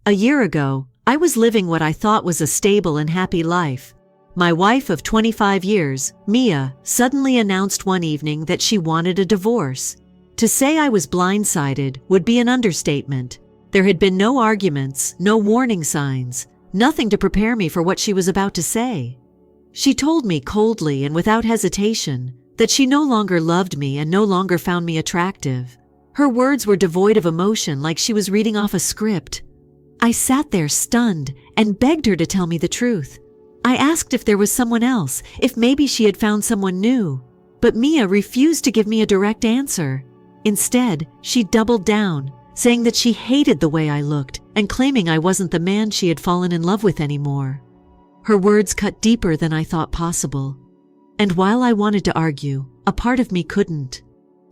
A year ago, I was living what I thought was a stable and happy life. My wife of 25 years, Mia, suddenly announced one evening that she wanted a divorce. To say I was blindsided would be an understatement. There had been no arguments, no warning signs, nothing to prepare me for what she was about to say. She told me coldly and without hesitation that she no longer loved me and no longer found me attractive. Her words were devoid of emotion, like she was reading off a script. I sat there stunned and begged her to tell me the truth. I asked if there was someone else, if maybe she had found someone new. But Mia refused to give me a direct answer. Instead, she doubled down, saying that she hated the way I looked and claiming I wasn't the man she had fallen in love with anymore. Her words cut deeper than I thought possible. And while I wanted to argue, a part of me couldn't.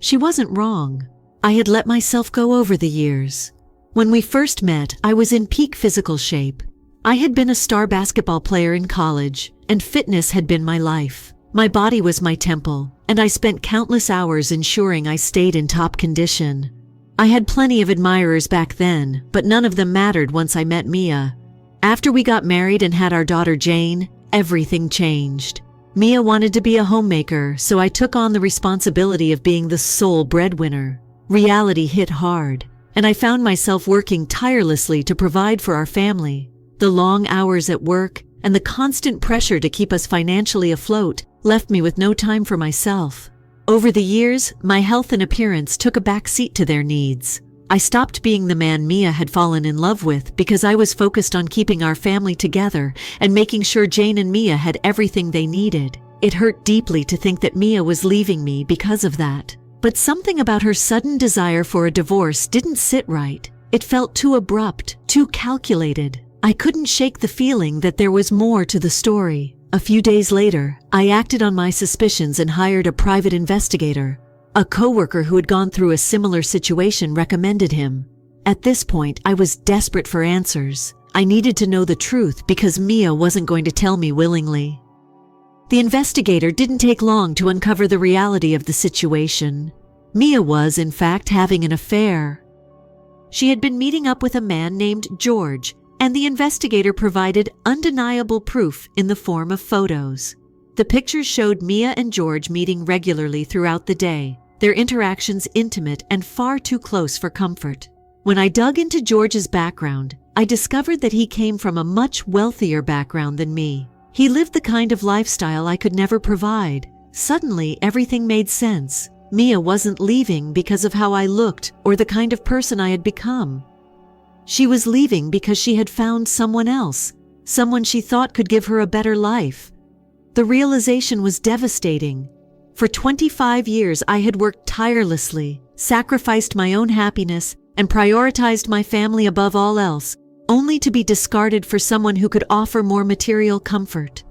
She wasn't wrong. I had let myself go over the years. When we first met, I was in peak physical shape. I had been a star basketball player in college, and fitness had been my life. My body was my temple, and I spent countless hours ensuring I stayed in top condition. I had plenty of admirers back then, but none of them mattered once I met Mia. After we got married and had our daughter Jane, everything changed. Mia wanted to be a homemaker, so I took on the responsibility of being the sole breadwinner. Reality hit hard, and I found myself working tirelessly to provide for our family. The long hours at work and the constant pressure to keep us financially afloat left me with no time for myself. Over the years, my health and appearance took a back seat to their needs. I stopped being the man Mia had fallen in love with because I was focused on keeping our family together and making sure Jane and Mia had everything they needed. It hurt deeply to think that Mia was leaving me because of that. But something about her sudden desire for a divorce didn't sit right. It felt too abrupt, too calculated. I couldn't shake the feeling that there was more to the story. A few days later, I acted on my suspicions and hired a private investigator. A coworker who had gone through a similar situation recommended him. At this point, I was desperate for answers. I needed to know the truth because Mia wasn't going to tell me willingly. The investigator didn't take long to uncover the reality of the situation. Mia was, in fact, having an affair. She had been meeting up with a man named George, and the investigator provided undeniable proof in the form of photos. The pictures showed Mia and George meeting regularly throughout the day, their interactions intimate and far too close for comfort. When I dug into George's background, I discovered that he came from a much wealthier background than me. He lived the kind of lifestyle I could never provide. Suddenly, everything made sense. Mia wasn't leaving because of how I looked or the kind of person I had become. She was leaving because she had found someone else, someone she thought could give her a better life. The realization was devastating. For 25 years, I had worked tirelessly, sacrificed my own happiness, and prioritized my family above all else, only to be discarded for someone who could offer more material comfort.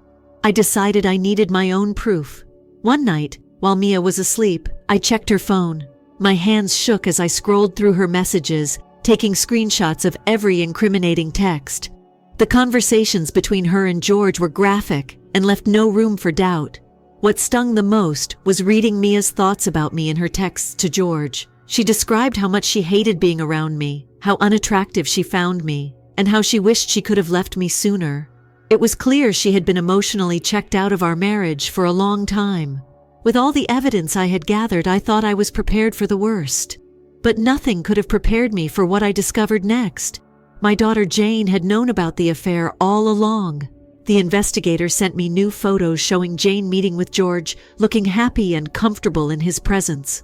I decided I needed my own proof. One night, while Mia was asleep, I checked her phone. My hands shook as I scrolled through her messages, taking screenshots of every incriminating text. The conversations between her and George were graphic and left no room for doubt. What stung the most was reading Mia's thoughts about me in her texts to George. She described how much she hated being around me, how unattractive she found me, and how she wished she could have left me sooner. It was clear she had been emotionally checked out of our marriage for a long time. With all the evidence I had gathered, I thought I was prepared for the worst. But nothing could have prepared me for what I discovered next. My daughter Jane had known about the affair all along. The investigator sent me new photos showing Jane meeting with George, looking happy and comfortable in his presence.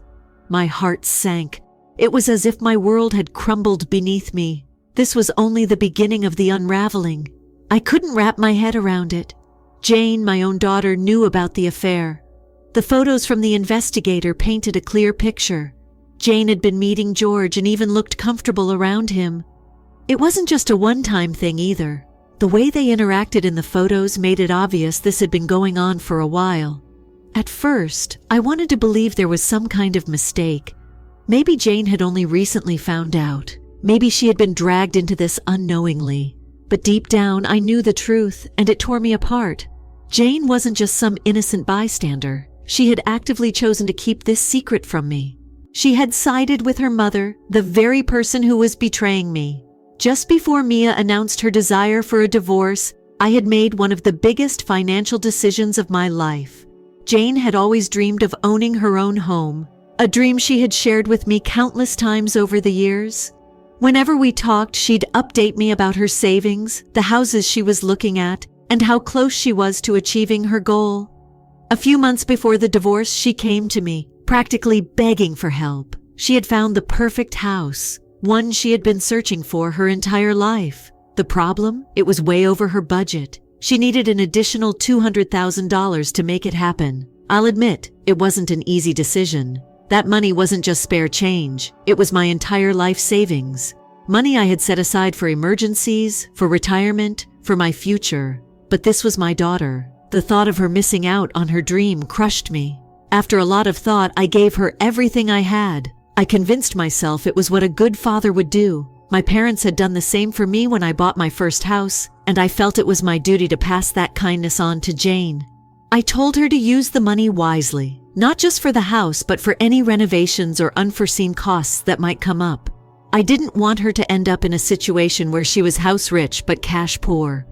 My heart sank. It was as if my world had crumbled beneath me. This was only the beginning of the unraveling. I couldn't wrap my head around it. Jane, my own daughter, knew about the affair. The photos from the investigator painted a clear picture. Jane had been meeting George and even looked comfortable around him. It wasn't just a one-time thing either. The way they interacted in the photos made it obvious this had been going on for a while. At first, I wanted to believe there was some kind of mistake. Maybe Jane had only recently found out. Maybe she had been dragged into this unknowingly. But deep down, I knew the truth, and it tore me apart. Jane wasn't just some innocent bystander. She had actively chosen to keep this secret from me. She had sided with her mother, the very person who was betraying me. Just before Mia announced her desire for a divorce, I had made one of the biggest financial decisions of my life. Jane had always dreamed of owning her own home, a dream she had shared with me countless times over the years. Whenever we talked, she'd update me about her savings, the houses she was looking at, and how close she was to achieving her goal. A few months before the divorce, she came to me, practically begging for help. She had found the perfect house, one she had been searching for her entire life. The problem? It was way over her budget. She needed an additional $200,000 to make it happen. I'll admit, it wasn't an easy decision. That money wasn't just spare change. It was my entire life savings. Money I had set aside for emergencies, for retirement, for my future. But this was my daughter. The thought of her missing out on her dream crushed me. After a lot of thought, I gave her everything I had. I convinced myself it was what a good father would do. My parents had done the same for me when I bought my first house, and I felt it was my duty to pass that kindness on to Jane. I told her to use the money wisely, not just for the house, but for any renovations or unforeseen costs that might come up. I didn't want her to end up in a situation where she was house rich but cash poor.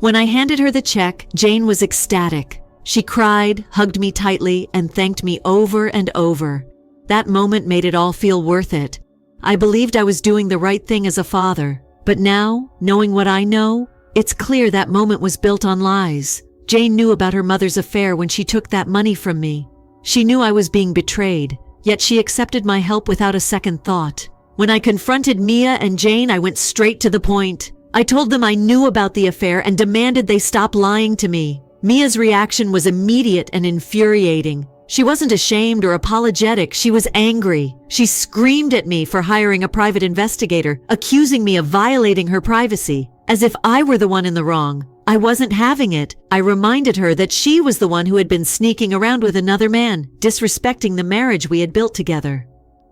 When I handed her the check, Jane was ecstatic. She cried, hugged me tightly, and thanked me over and over. That moment made it all feel worth it. I believed I was doing the right thing as a father. But now, knowing what I know, it's clear that moment was built on lies. Jane knew about her mother's affair when she took that money from me. She knew I was being betrayed, yet she accepted my help without a second thought. When I confronted Mia and Jane, I went straight to the point. I told them I knew about the affair and demanded they stop lying to me. Mia's reaction was immediate and infuriating. She wasn't ashamed or apologetic, she was angry. She screamed at me for hiring a private investigator, accusing me of violating her privacy, as if I were the one in the wrong. I wasn't having it. I reminded her that she was the one who had been sneaking around with another man, disrespecting the marriage we had built together.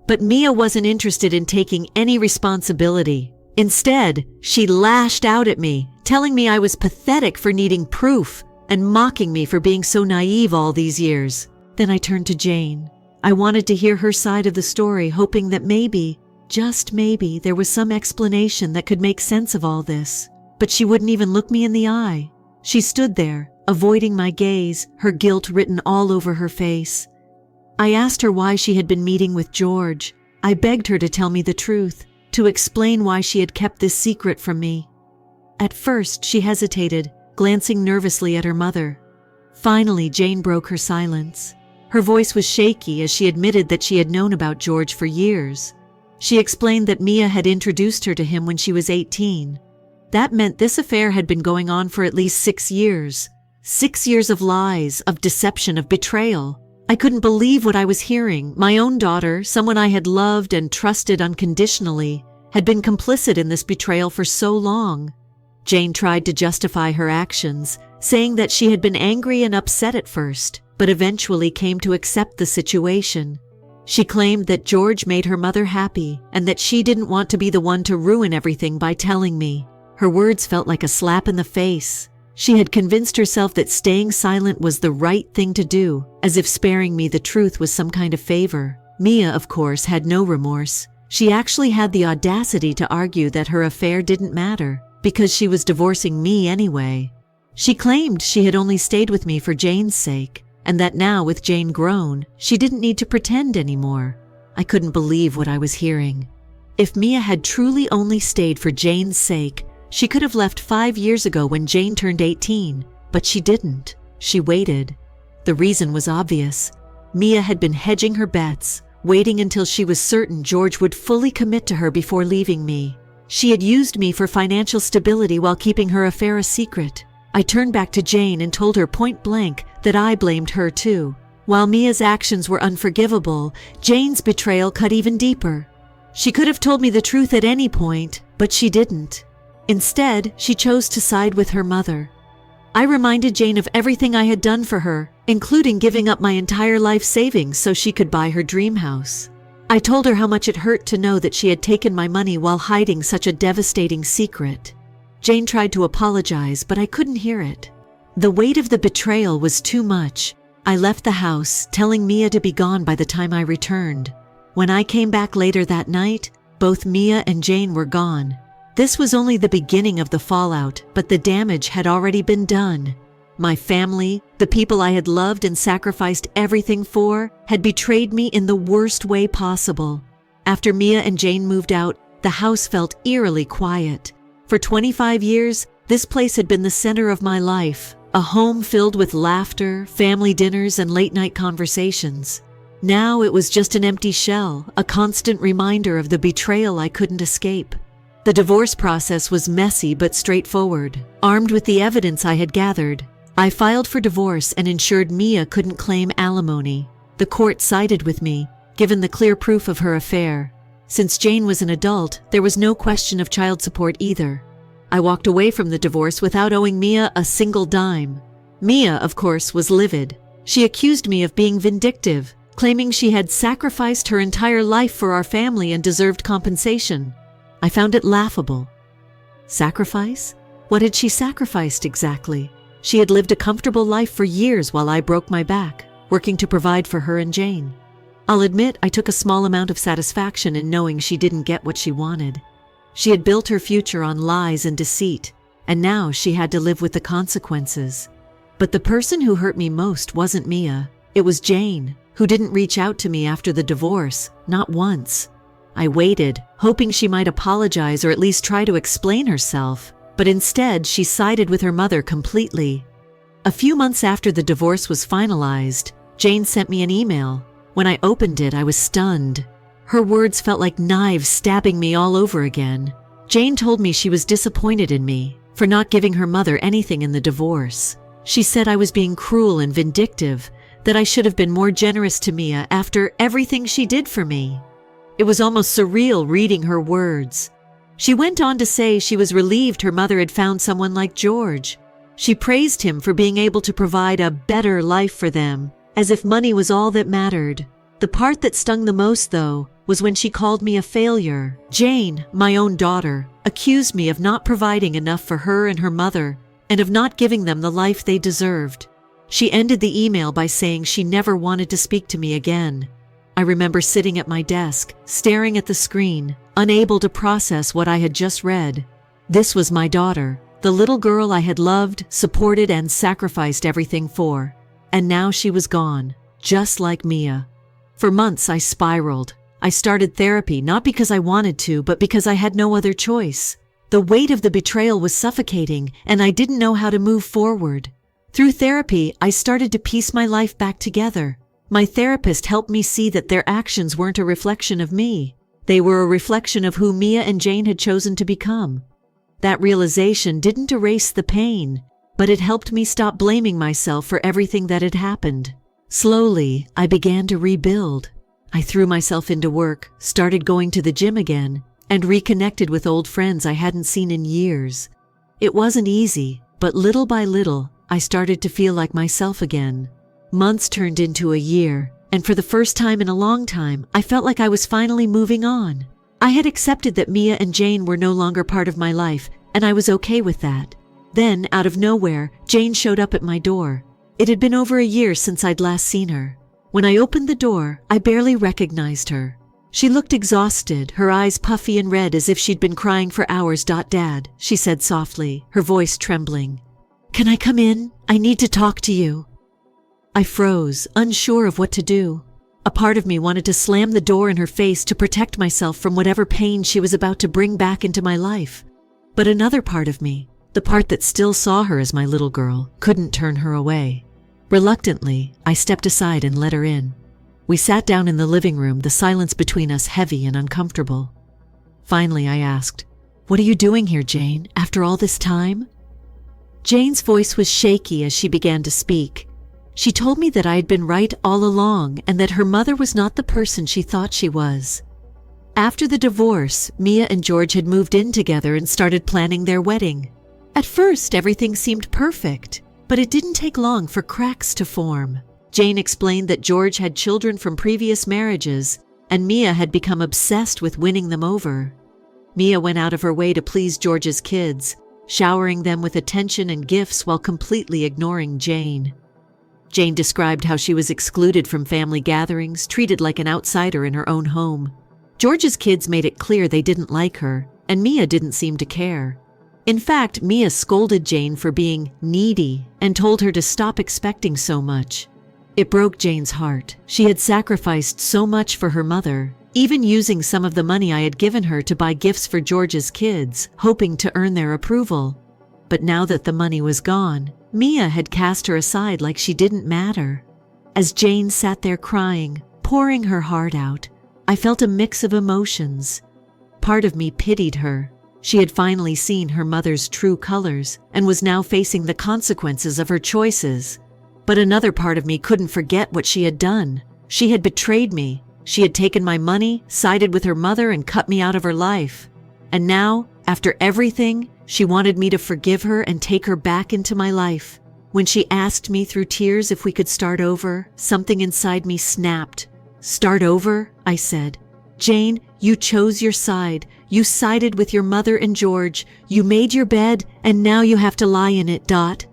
But Mia wasn't interested in taking any responsibility. Instead, she lashed out at me, telling me I was pathetic for needing proof, and mocking me for being so naive all these years. Then I turned to Jane. I wanted to hear her side of the story, hoping that maybe, just maybe, there was some explanation that could make sense of all this. But she wouldn't even look me in the eye. She stood there, avoiding my gaze, her guilt written all over her face. I asked her why she had been meeting with George. I begged her to tell me the truth, to explain why she had kept this secret from me. At first, she hesitated, glancing nervously at her mother. Finally, Jane broke her silence. Her voice was shaky as she admitted that she had known about George for years. She explained that Mia had introduced her to him when she was 18. That meant this affair had been going on for at least 6 years. 6 years of lies, of deception, of betrayal. I couldn't believe what I was hearing. My own daughter, someone I had loved and trusted unconditionally, had been complicit in this betrayal for so long. Jane tried to justify her actions, saying that she had been angry and upset at first, but eventually came to accept the situation. She claimed that George made her mother happy and that she didn't want to be the one to ruin everything by telling me. Her words felt like a slap in the face. She had convinced herself that staying silent was the right thing to do, as if sparing me the truth was some kind of favor. Mia, of course, had no remorse. She actually had the audacity to argue that her affair didn't matter, because she was divorcing me anyway. She claimed she had only stayed with me for Jane's sake, and that now, with Jane grown, she didn't need to pretend anymore. I couldn't believe what I was hearing. If Mia had truly only stayed for Jane's sake, she could have left 5 years ago when Jane turned 18, but she didn't. She waited. The reason was obvious. Mia had been hedging her bets, waiting until she was certain George would fully commit to her before leaving me. She had used me for financial stability while keeping her affair a secret. I turned back to Jane and told her point blank that I blamed her too. While Mia's actions were unforgivable, Jane's betrayal cut even deeper. She could have told me the truth at any point, but she didn't. Instead, she chose to side with her mother. I reminded Jane of everything I had done for her, including giving up my entire life savings so she could buy her dream house. I told her how much it hurt to know that she had taken my money while hiding such a devastating secret. Jane tried to apologize, but I couldn't hear it. The weight of the betrayal was too much. I left the house, telling Mia to be gone by the time I returned. When I came back later that night, both Mia and Jane were gone. This was only the beginning of the fallout, but the damage had already been done. My family, the people I had loved and sacrificed everything for, had betrayed me in the worst way possible. After Mia and Jane moved out, the house felt eerily quiet. For 25 years, this place had been the center of my life, a home filled with laughter, family dinners, and late-night conversations. Now it was just an empty shell, a constant reminder of the betrayal I couldn't escape. The divorce process was messy but straightforward. Armed with the evidence I had gathered, I filed for divorce and ensured Mia couldn't claim alimony. The court sided with me, given the clear proof of her affair. Since Jane was an adult, there was no question of child support either. I walked away from the divorce without owing Mia a single dime. Mia, of course, was livid. She accused me of being vindictive, claiming she had sacrificed her entire life for our family and deserved compensation. I found it laughable. Sacrifice? What had she sacrificed exactly? She had lived a comfortable life for years while I broke my back, working to provide for her and Jane. I'll admit I took a small amount of satisfaction in knowing she didn't get what she wanted. She had built her future on lies and deceit, and now she had to live with the consequences. But the person who hurt me most wasn't Mia. It was Jane, who didn't reach out to me after the divorce, not once. I waited, hoping she might apologize or at least try to explain herself, but instead she sided with her mother completely. A few months after the divorce was finalized, Jane sent me an email. When I opened it, I was stunned. Her words felt like knives stabbing me all over again. Jane told me she was disappointed in me for not giving her mother anything in the divorce. She said I was being cruel and vindictive, that I should have been more generous to Mia after everything she did for me. It was almost surreal reading her words. She went on to say she was relieved her mother had found someone like George. She praised him for being able to provide a better life for them, as if money was all that mattered. The part that stung the most, though, was when she called me a failure. Jane, my own daughter, accused me of not providing enough for her and her mother, and of not giving them the life they deserved. She ended the email by saying she never wanted to speak to me again. I remember sitting at my desk, staring at the screen, unable to process what I had just read. This was my daughter, the little girl I had loved, supported, and sacrificed everything for. And now she was gone, just like Mia. For months I spiraled. I started therapy not because I wanted to, but because I had no other choice. The weight of the betrayal was suffocating, and I didn't know how to move forward. Through therapy, I started to piece my life back together. My therapist helped me see that their actions weren't a reflection of me. They were a reflection of who Mia and Jane had chosen to become. That realization didn't erase the pain, but it helped me stop blaming myself for everything that had happened. Slowly, I began to rebuild. I threw myself into work, started going to the gym again, and reconnected with old friends I hadn't seen in years. It wasn't easy, but little by little, I started to feel like myself again. Months turned into a year, and for the first time in a long time, I felt like I was finally moving on. I had accepted that Mia and Jane were no longer part of my life, and I was okay with that. Then, out of nowhere, Jane showed up at my door. It had been over a year since I'd last seen her. When I opened the door, I barely recognized her. She looked exhausted, her eyes puffy and red as if she'd been crying for hours. "Dad," she said softly, her voice trembling. "Can I come in? I need to talk to you." I froze, unsure of what to do. A part of me wanted to slam the door in her face to protect myself from whatever pain she was about to bring back into my life. But another part of me, the part that still saw her as my little girl, couldn't turn her away. Reluctantly, I stepped aside and let her in. We sat down in the living room, the silence between us heavy and uncomfortable. Finally, I asked, "What are you doing here, Jane, after all this time?" Jane's voice was shaky as she began to speak. She told me that I had been right all along and that her mother was not the person she thought she was. After the divorce, Mia and George had moved in together and started planning their wedding. At first, everything seemed perfect, but it didn't take long for cracks to form. Jane explained that George had children from previous marriages, and Mia had become obsessed with winning them over. Mia went out of her way to please George's kids, showering them with attention and gifts while completely ignoring Jane. Jane described how she was excluded from family gatherings, treated like an outsider in her own home. George's kids made it clear they didn't like her, and Mia didn't seem to care. In fact, Mia scolded Jane for being needy and told her to stop expecting so much. It broke Jane's heart. She had sacrificed so much for her mother, even using some of the money I had given her to buy gifts for George's kids, hoping to earn their approval. But now that the money was gone, Mia had cast her aside like she didn't matter. As Jane sat there crying, pouring her heart out, I felt a mix of emotions. Part of me pitied her. She had finally seen her mother's true colors and was now facing the consequences of her choices. But another part of me couldn't forget what she had done. She had betrayed me. She had taken my money, sided with her mother, and cut me out of her life. And now, after everything, she wanted me to forgive her and take her back into my life. When she asked me through tears if we could start over, something inside me snapped. "Start over?" I said. "Jane, you chose your side. You sided with your mother and George. You made your bed, and now you have to lie in it.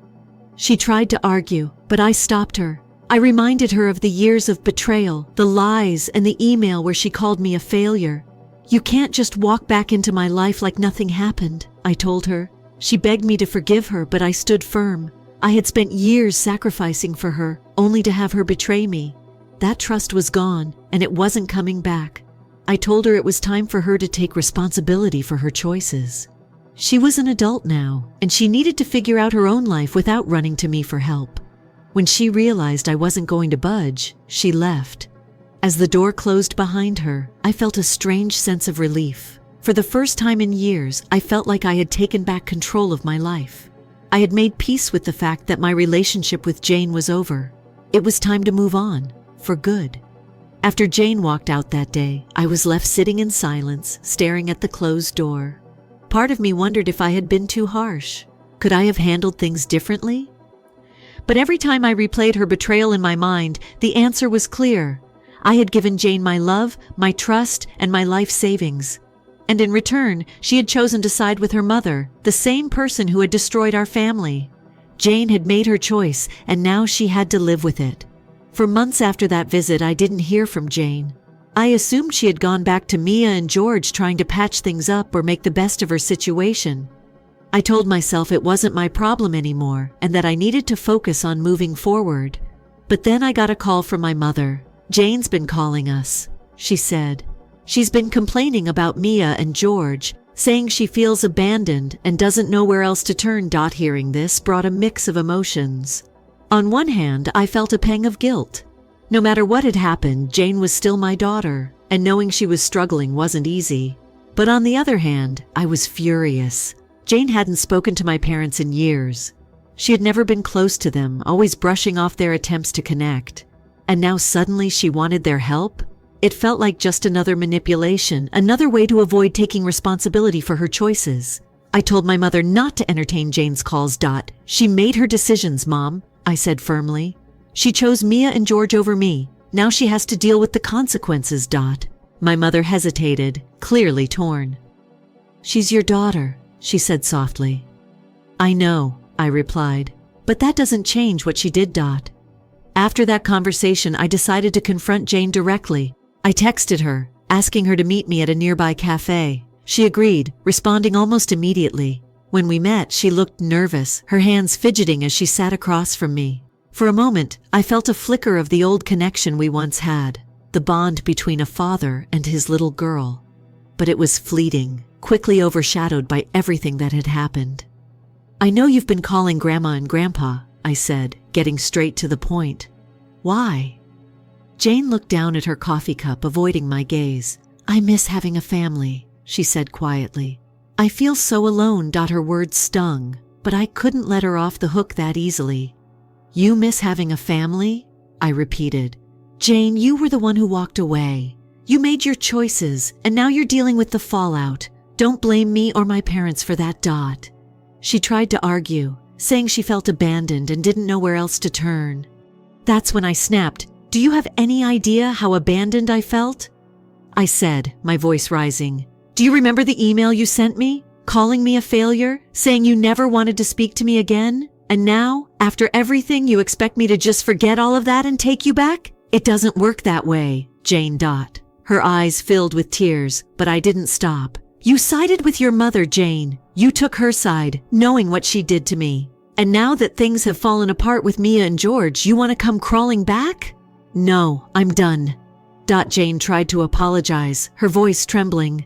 She tried to argue, but I stopped her. I reminded her of the years of betrayal, the lies, and the email where she called me a failure. "You can't just walk back into my life like nothing happened," I told her. She begged me to forgive her, but I stood firm. I had spent years sacrificing for her, only to have her betray me. That trust was gone, and it wasn't coming back. I told her it was time for her to take responsibility for her choices. She was an adult now, and she needed to figure out her own life without running to me for help. When she realized I wasn't going to budge, she left. As the door closed behind her, I felt a strange sense of relief. For the first time in years, I felt like I had taken back control of my life. I had made peace with the fact that my relationship with Jane was over. It was time to move on, for good. After Jane walked out that day, I was left sitting in silence, staring at the closed door. Part of me wondered if I had been too harsh. Could I have handled things differently? But every time I replayed her betrayal in my mind, the answer was clear. I had given Jane my love, my trust, and my life savings. And in return, she had chosen to side with her mother, the same person who had destroyed our family. Jane had made her choice, and now she had to live with it. For months after that visit, I didn't hear from Jane. I assumed she had gone back to Mia and George, trying to patch things up or make the best of her situation. I told myself it wasn't my problem anymore and that I needed to focus on moving forward. But then I got a call from my mother. "Jane's been calling us," she said. "She's been complaining about Mia and George, saying she feels abandoned and doesn't know where else to turn." Hearing this brought a mix of emotions. On one hand, I felt a pang of guilt. No matter what had happened, Jane was still my daughter, and knowing she was struggling wasn't easy. But on the other hand, I was furious. Jane hadn't spoken to my parents in years. She had never been close to them, always brushing off their attempts to connect. And now suddenly she wanted their help? It felt like just another manipulation, another way to avoid taking responsibility for her choices. I told my mother not to entertain Jane's calls. "She made her decisions, Mom," I said firmly. "She chose Mia and George over me. Now she has to deal with the consequences." My mother hesitated, clearly torn. "She's your daughter," she said softly. "I know," I replied, "but that doesn't change what she did." After that conversation, I decided to confront Jane directly. I texted her, asking her to meet me at a nearby cafe. She agreed, responding almost immediately. When we met, she looked nervous, her hands fidgeting as she sat across from me. For a moment, I felt a flicker of the old connection we once had, the bond between a father and his little girl. But it was fleeting, quickly overshadowed by everything that had happened. "I know you've been calling Grandma and Grandpa," I said, getting straight to the point. "Why?" Jane looked down at her coffee cup, avoiding my gaze. "I miss having a family," she said quietly. "I feel so alone." Her words stung, but I couldn't let her off the hook that easily. "You miss having a family?" I repeated. "Jane, you were the one who walked away. You made your choices, and now you're dealing with the fallout. Don't blame me or my parents for that." She tried to argue, saying she felt abandoned and didn't know where else to turn. That's when I snapped. "Do you have any idea how abandoned I felt?" I said, my voice rising. "Do you remember the email you sent me, calling me a failure, saying you never wanted to speak to me again? And now, after everything, you expect me to just forget all of that and take you back? It doesn't work that way." Jane. Her eyes filled with tears, but I didn't stop. You sided with your mother, Jane. You took her side, knowing what she did to me. And now that things have fallen apart with Mia and George, you want to come crawling back? No, I'm done. Jane tried to apologize, her voice trembling.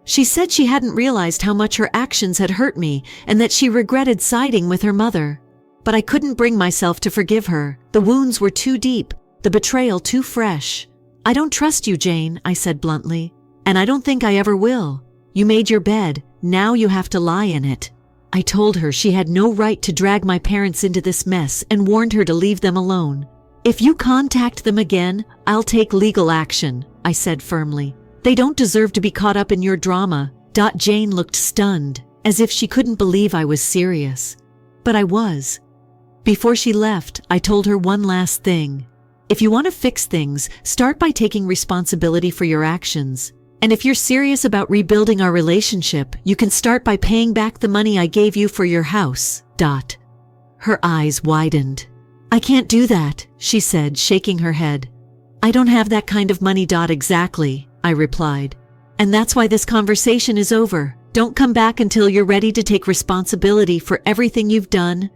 She said she hadn't realized how much her actions had hurt me and that she regretted siding with her mother. But I couldn't bring myself to forgive her. The wounds were too deep, the betrayal too fresh. I don't trust you, Jane, I said bluntly. And I don't think I ever will. You made your bed, now you have to lie in it. I told her she had no right to drag my parents into this mess and warned her to leave them alone. If you contact them again, I'll take legal action, I said firmly. They don't deserve to be caught up in your drama. Jane looked stunned, as if she couldn't believe I was serious. But I was. Before she left, I told her one last thing. If you want to fix things, start by taking responsibility for your actions. And if you're serious about rebuilding our relationship, you can start by paying back the money I gave you for your house. Her eyes widened. I can't do that, she said, shaking her head. I don't have that kind of money. Exactly, I replied. And that's why this conversation is over. Don't come back until you're ready to take responsibility for everything you've done.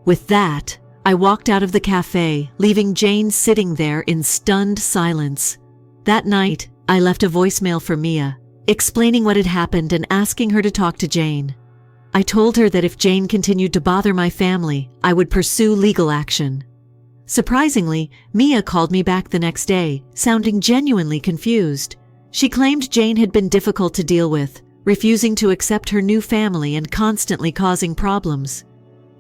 With that, I walked out of the cafe, leaving Jane sitting there in stunned silence. That night, I left a voicemail for Mia, explaining what had happened and asking her to talk to Jane. I told her that if Jane continued to bother my family, I would pursue legal action. Surprisingly, Mia called me back the next day, sounding genuinely confused. She claimed Jane had been difficult to deal with, refusing to accept her new family and constantly causing problems.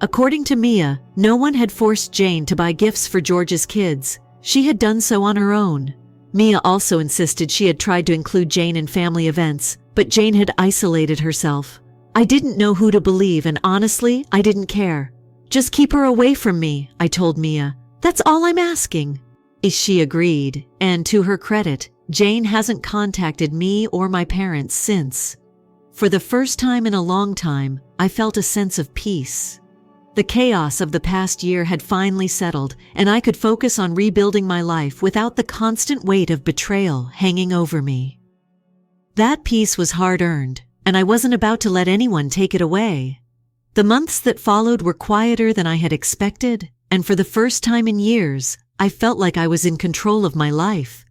According to Mia, no one had forced Jane to buy gifts for George's kids. She had done so on her own. Mia also insisted she had tried to include Jane in family events, but Jane had isolated herself. I didn't know who to believe, and honestly, I didn't care. Just keep her away from me, I told Mia. That's all I'm asking. She agreed, and to her credit, Jane hasn't contacted me or my parents since. For the first time in a long time, I felt a sense of peace. The chaos of the past year had finally settled, and I could focus on rebuilding my life without the constant weight of betrayal hanging over me. That peace was hard-earned, and I wasn't about to let anyone take it away. The months that followed were quieter than I had expected, and for the first time in years, I felt like I was in control of my life.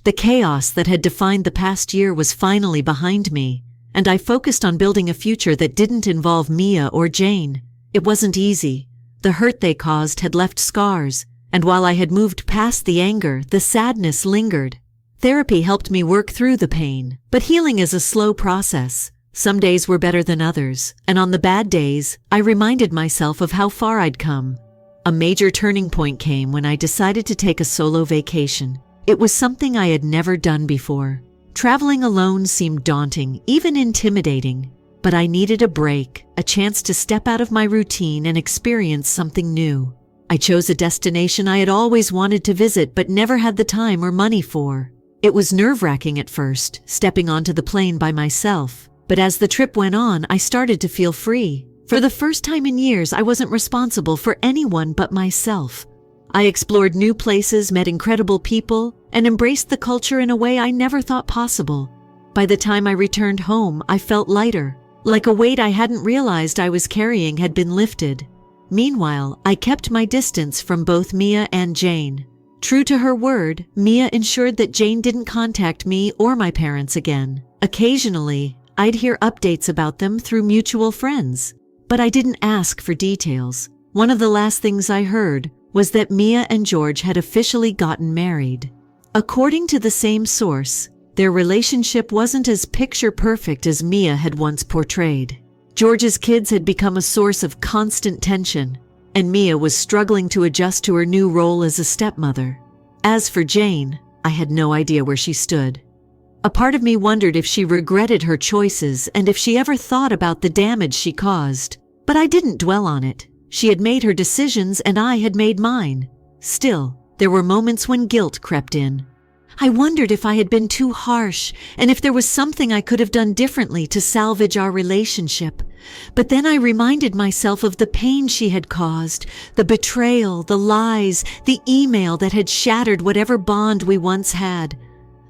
The chaos that had defined the past year was finally behind me, and I focused on building a future that didn't involve Mia or Jane. It wasn't easy. The hurt they caused had left scars, and while I had moved past the anger, the sadness lingered. Therapy helped me work through the pain, but healing is a slow process. Some days were better than others, and on the bad days, I reminded myself of how far I'd come. A major turning point came when I decided to take a solo vacation. It was something I had never done before. Traveling alone seemed daunting, even intimidating. But I needed a break, a chance to step out of my routine and experience something new. I chose a destination I had always wanted to visit but never had the time or money for. It was nerve-wracking at first, stepping onto the plane by myself. But as the trip went on, I started to feel free. For the first time in years, I wasn't responsible for anyone but myself. I explored new places, met incredible people, and embraced the culture in a way I never thought possible. By the time I returned home, I felt lighter, like a weight I hadn't realized I was carrying had been lifted. Meanwhile, I kept my distance from both Mia and Jane. True to her word, Mia ensured that Jane didn't contact me or my parents again. Occasionally, I'd hear updates about them through mutual friends, but I didn't ask for details. One of the last things I heard was that Mia and George had officially gotten married. According to the same source, their relationship wasn't as picture-perfect as Mia had once portrayed. George's kids had become a source of constant tension, and Mia was struggling to adjust to her new role as a stepmother. As for Jane, I had no idea where she stood. A part of me wondered if she regretted her choices and if she ever thought about the damage she caused. But I didn't dwell on it. She had made her decisions and I had made mine. Still, there were moments when guilt crept in. I wondered if I had been too harsh and if there was something I could have done differently to salvage our relationship. But then I reminded myself of the pain she had caused, the betrayal, the lies, the email that had shattered whatever bond we once had.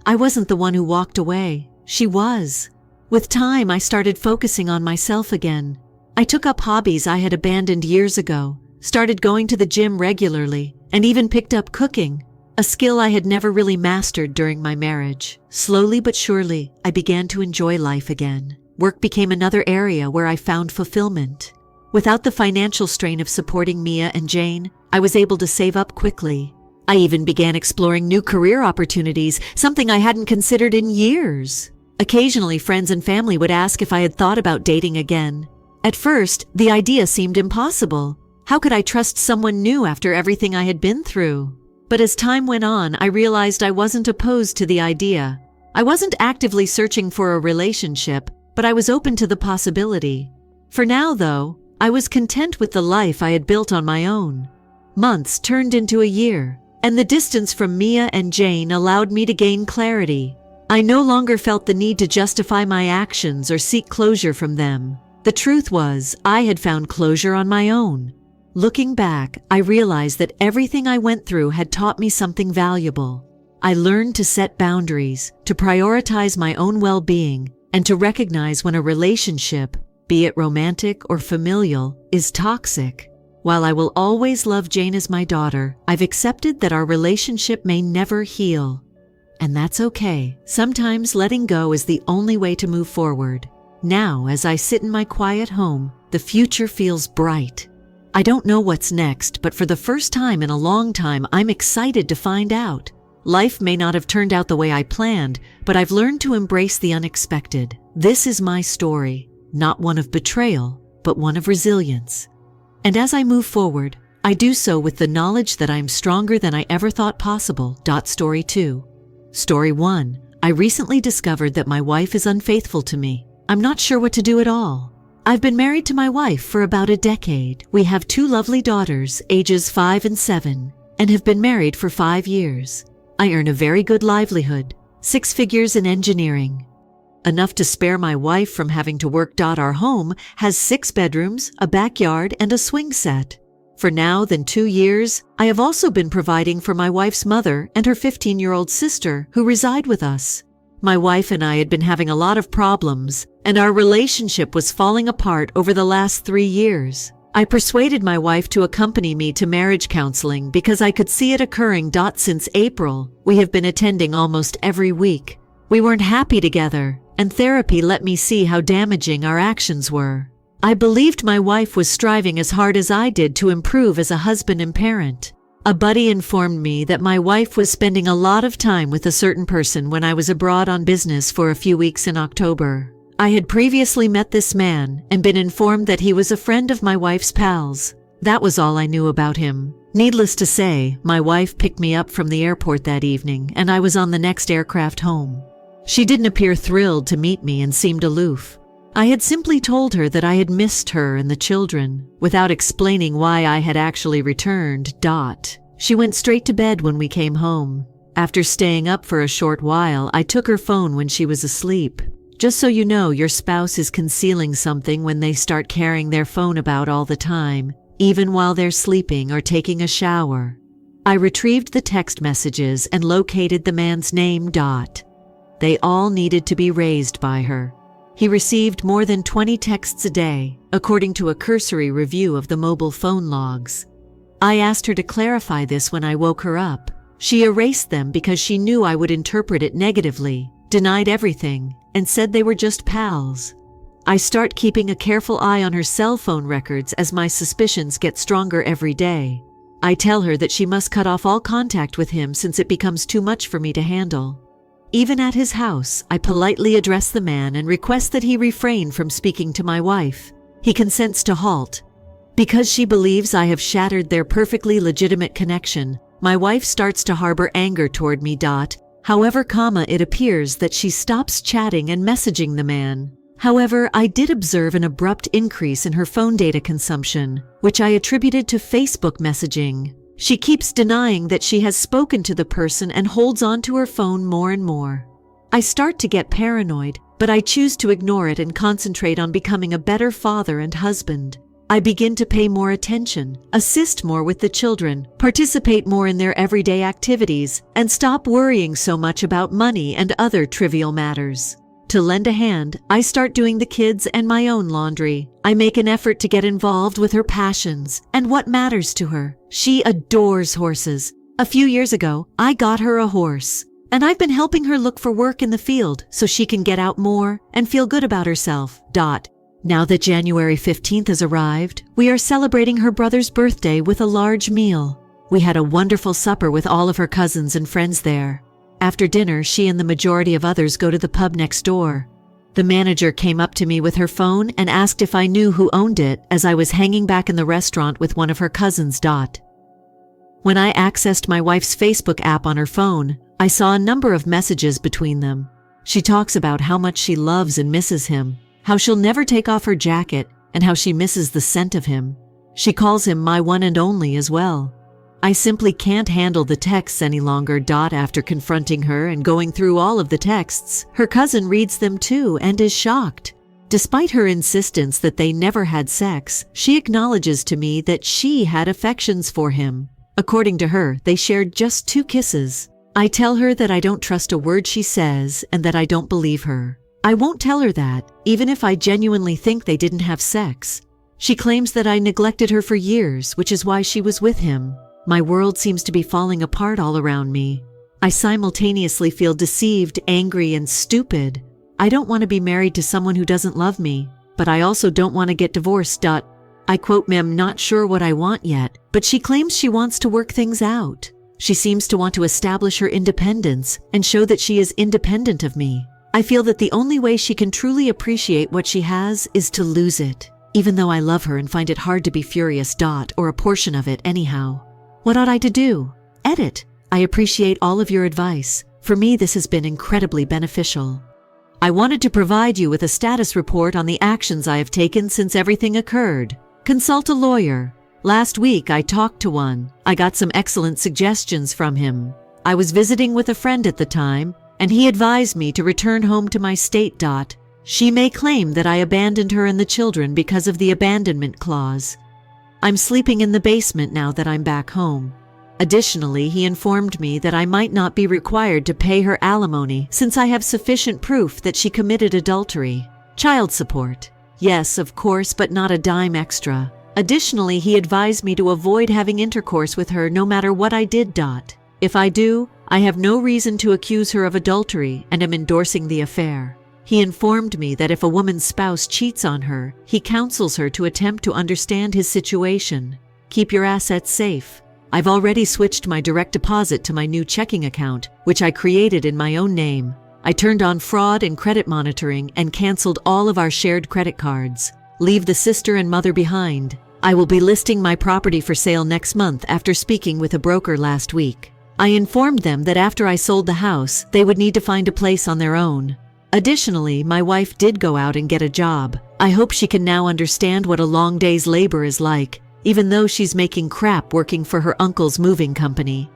I wasn't the one who walked away. She was. With time, I started focusing on myself again. I took up hobbies I had abandoned years ago, started going to the gym regularly, and even picked up cooking, a skill I had never really mastered during my marriage. Slowly but surely, I began to enjoy life again. Work became another area where I found fulfillment. Without the financial strain of supporting Mia and Jane, I was able to save up quickly. I even began exploring new career opportunities, something I hadn't considered in years. Occasionally, friends and family would ask if I had thought about dating again. At first, the idea seemed impossible. How could I trust someone new after everything I had been through? But as time went on, I realized I wasn't opposed to the idea. I wasn't actively searching for a relationship, but I was open to the possibility. For now, though, I was content with the life I had built on my own. Months turned into a year, and the distance from Mia and Jane allowed me to gain clarity. I no longer felt the need to justify my actions or seek closure from them. The truth was, I had found closure on my own. Looking back, I realized that everything I went through had taught me something valuable. I learned to set boundaries, to prioritize my own well-being, and to recognize when a relationship, be it romantic or familial, is toxic. While I will always love Jane as my daughter, I've accepted that our relationship may never heal. And that's okay. Sometimes letting go is the only way to move forward. Now, as I sit in my quiet home, the future feels bright. I don't know what's next, but for the first time in a long time, I'm excited to find out. Life may not have turned out the way I planned, but I've learned to embrace the unexpected. This is my story, not one of betrayal, but one of resilience. And as I move forward, I do so with the knowledge that I'm stronger than I ever thought possible. Story 2. Story 1. I recently discovered that my wife is unfaithful to me. I'm not sure what to do at all. I've been married to my wife for about a decade. We have 2 lovely daughters, ages 5 and 7, and have been married for 5 years. I earn a very good livelihood, 6 figures in engineering. Enough to spare my wife from having to work. Our home has 6 bedrooms, a backyard, and a swing set. For now than 2 years, I have also been providing for my wife's mother and her 15-year-old sister who reside with us. My wife and I had been having a lot of problems, and our relationship was falling apart over the last 3 years. I persuaded my wife to accompany me to marriage counseling because I could see it occurring. Since April, we have been attending almost every week. We weren't happy together, and therapy let me see how damaging our actions were. I believed my wife was striving as hard as I did to improve as a husband and parent. A buddy informed me that my wife was spending a lot of time with a certain person when I was abroad on business for a few weeks in October. I had previously met this man and been informed that he was a friend of my wife's pals. That was all I knew about him. Needless to say, my wife picked me up from the airport that evening, and I was on the next aircraft home. She didn't appear thrilled to meet me and seemed aloof. I had simply told her that I had missed her and the children, without explaining why I had actually returned. She went straight to bed when we came home. After staying up for a short while, I took her phone when she was asleep. Just so you know, your spouse is concealing something when they start carrying their phone about all the time, even while they're sleeping or taking a shower. I retrieved the text messages and located the man's name. They all needed to be raised by her. He received more than 20 texts a day, according to a cursory review of the mobile phone logs. I asked her to clarify this when I woke her up. She erased them because she knew I would interpret it negatively, denied everything, and said they were just pals. I start keeping a careful eye on her cell phone records as my suspicions get stronger every day. I tell her that she must cut off all contact with him since it becomes too much for me to handle. Even at his house, I politely address the man and request that he refrain from speaking to my wife. He consents to halt. Because she believes I have shattered their perfectly legitimate connection, my wife starts to harbor anger toward me. However, it appears that she stops chatting and messaging the man. However, I did observe an abrupt increase in her phone data consumption, which I attributed to Facebook messaging. She keeps denying that she has spoken to the person and holds on to her phone more and more. I start to get paranoid, but I choose to ignore it and concentrate on becoming a better father and husband. I begin to pay more attention, assist more with the children, participate more in their everyday activities, and stop worrying so much about money and other trivial matters. To lend a hand, I start doing the kids and my own laundry. I make an effort to get involved with her passions and what matters to her. She adores horses. A few years ago, I got her a horse. And I've been helping her look for work in the field so she can get out more and feel good about herself. Now that January 15th has arrived, we are celebrating her brother's birthday with a large meal. We had a wonderful supper with all of her cousins and friends there. After dinner, she and the majority of others go to the pub next door. The manager came up to me with her phone and asked if I knew who owned it as I was hanging back in the restaurant with one of her cousins. When I accessed my wife's Facebook app on her phone, I saw a number of messages between them. She talks about how much she loves and misses him, how she'll never take off her jacket, and how she misses the scent of him. She calls him my one and only as well. I simply can't handle the texts any longer. After confronting her and going through all of the texts, her cousin reads them too and is shocked. Despite her insistence that they never had sex, she acknowledges to me that she had affections for him. According to her, they shared just 2 kisses. I tell her that I don't trust a word she says and that I don't believe her. I won't tell her that, even if I genuinely think they didn't have sex. She claims that I neglected her for years, which is why she was with him. My world seems to be falling apart all around me. I simultaneously feel deceived, angry, and stupid. I don't want to be married to someone who doesn't love me, but I also don't want to get divorced. I quote, "I'm not sure what I want yet," but she claims she wants to work things out. She seems to want to establish her independence and show that she is independent of me. I feel that the only way she can truly appreciate what she has is to lose it, even though I love her and find it hard to be furious. Or a portion of it anyhow. What ought I to do? Edit. I appreciate all of your advice. For me, this has been incredibly beneficial. I wanted to provide you with a status report on the actions I have taken since everything occurred. Consult a lawyer. Last week, I talked to one. I got some excellent suggestions from him. I was visiting with a friend at the time, and he advised me to return home to my state. She may claim that I abandoned her and the children because of the abandonment clause. I'm sleeping in the basement now that I'm back home. Additionally, he informed me that I might not be required to pay her alimony since I have sufficient proof that she committed adultery. Child support. Yes, of course, but not a dime extra. Additionally, he advised me to avoid having intercourse with her no matter what I did. If I do, I have no reason to accuse her of adultery and am endorsing the affair. He informed me that if a woman's spouse cheats on her, he counsels her to attempt to understand his situation. Keep your assets safe. I've already switched my direct deposit to my new checking account, which I created in my own name. I turned on fraud and credit monitoring and canceled all of our shared credit cards. Leave the sister and mother behind. I will be listing my property for sale next month after speaking with a broker last week. I informed them that after I sold the house, they would need to find a place on their own. Additionally, my wife did go out and get a job. I hope she can now understand what a long day's labor is like, even though she's making crap working for her uncle's moving company.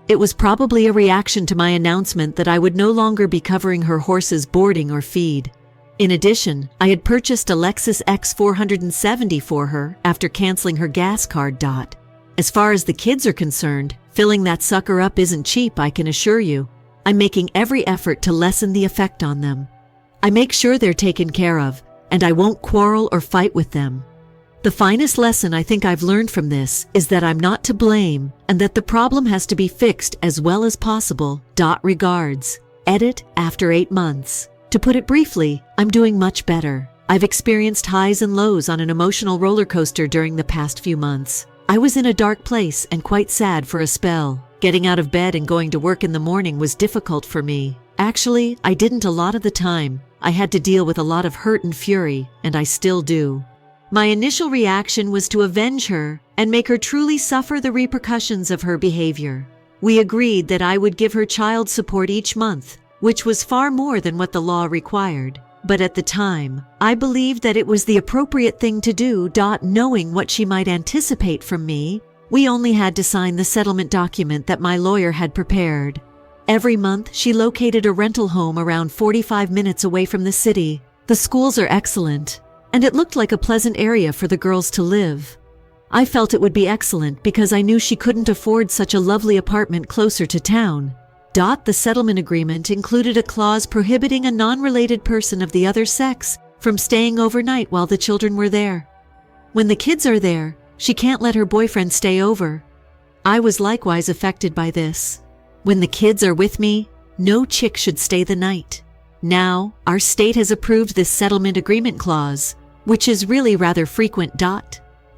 It was probably a reaction to my announcement that I would no longer be covering her horse's boarding or feed. In addition, I had purchased a Lexus X470 for her after canceling her gas card. As far as the kids are concerned, filling that sucker up isn't cheap, I can assure you. I'm making every effort to lessen the effect on them. I make sure they're taken care of, and I won't quarrel or fight with them. The finest lesson I think I've learned from this is that I'm not to blame and that the problem has to be fixed as well as possible. Regards. Edit after 8 months. To put it briefly, I'm doing much better. I've experienced highs and lows on an emotional roller coaster during the past few months. I was in a dark place and quite sad for a spell. Getting out of bed and going to work in the morning was difficult for me. Actually, I didn't a lot of the time. I had to deal with a lot of hurt and fury, and I still do. My initial reaction was to avenge her and make her truly suffer the repercussions of her behavior. We agreed that I would give her child support each month, which was far more than what the law required. But at the time, I believed that it was the appropriate thing to do. Knowing what she might anticipate from me, we only had to sign the settlement document that my lawyer had prepared. Every month, she located a rental home around 45 minutes away from the city. The schools are excellent, and it looked like a pleasant area for the girls to live. I felt it would be excellent because I knew she couldn't afford such a lovely apartment closer to town. The settlement agreement included a clause prohibiting a non-related person of the other sex from staying overnight while the children were there. When the kids are there, she can't let her boyfriend stay over. I was likewise affected by this. When the kids are with me, no chick should stay the night. Now, our state has approved this settlement agreement clause, which is really rather frequent.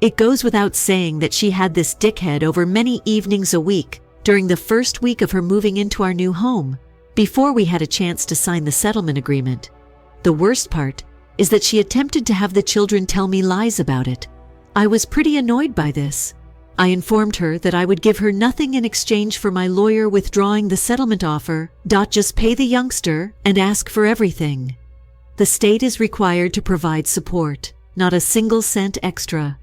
It goes without saying that she had this dickhead over many evenings a week during the first week of her moving into our new home, before we had a chance to sign the settlement agreement. The worst part is that she attempted to have the children tell me lies about it. I was pretty annoyed by this. I informed her that I would give her nothing in exchange for my lawyer withdrawing the settlement offer. Just pay the youngster and ask for everything. The state is required to provide support, not a single cent extra.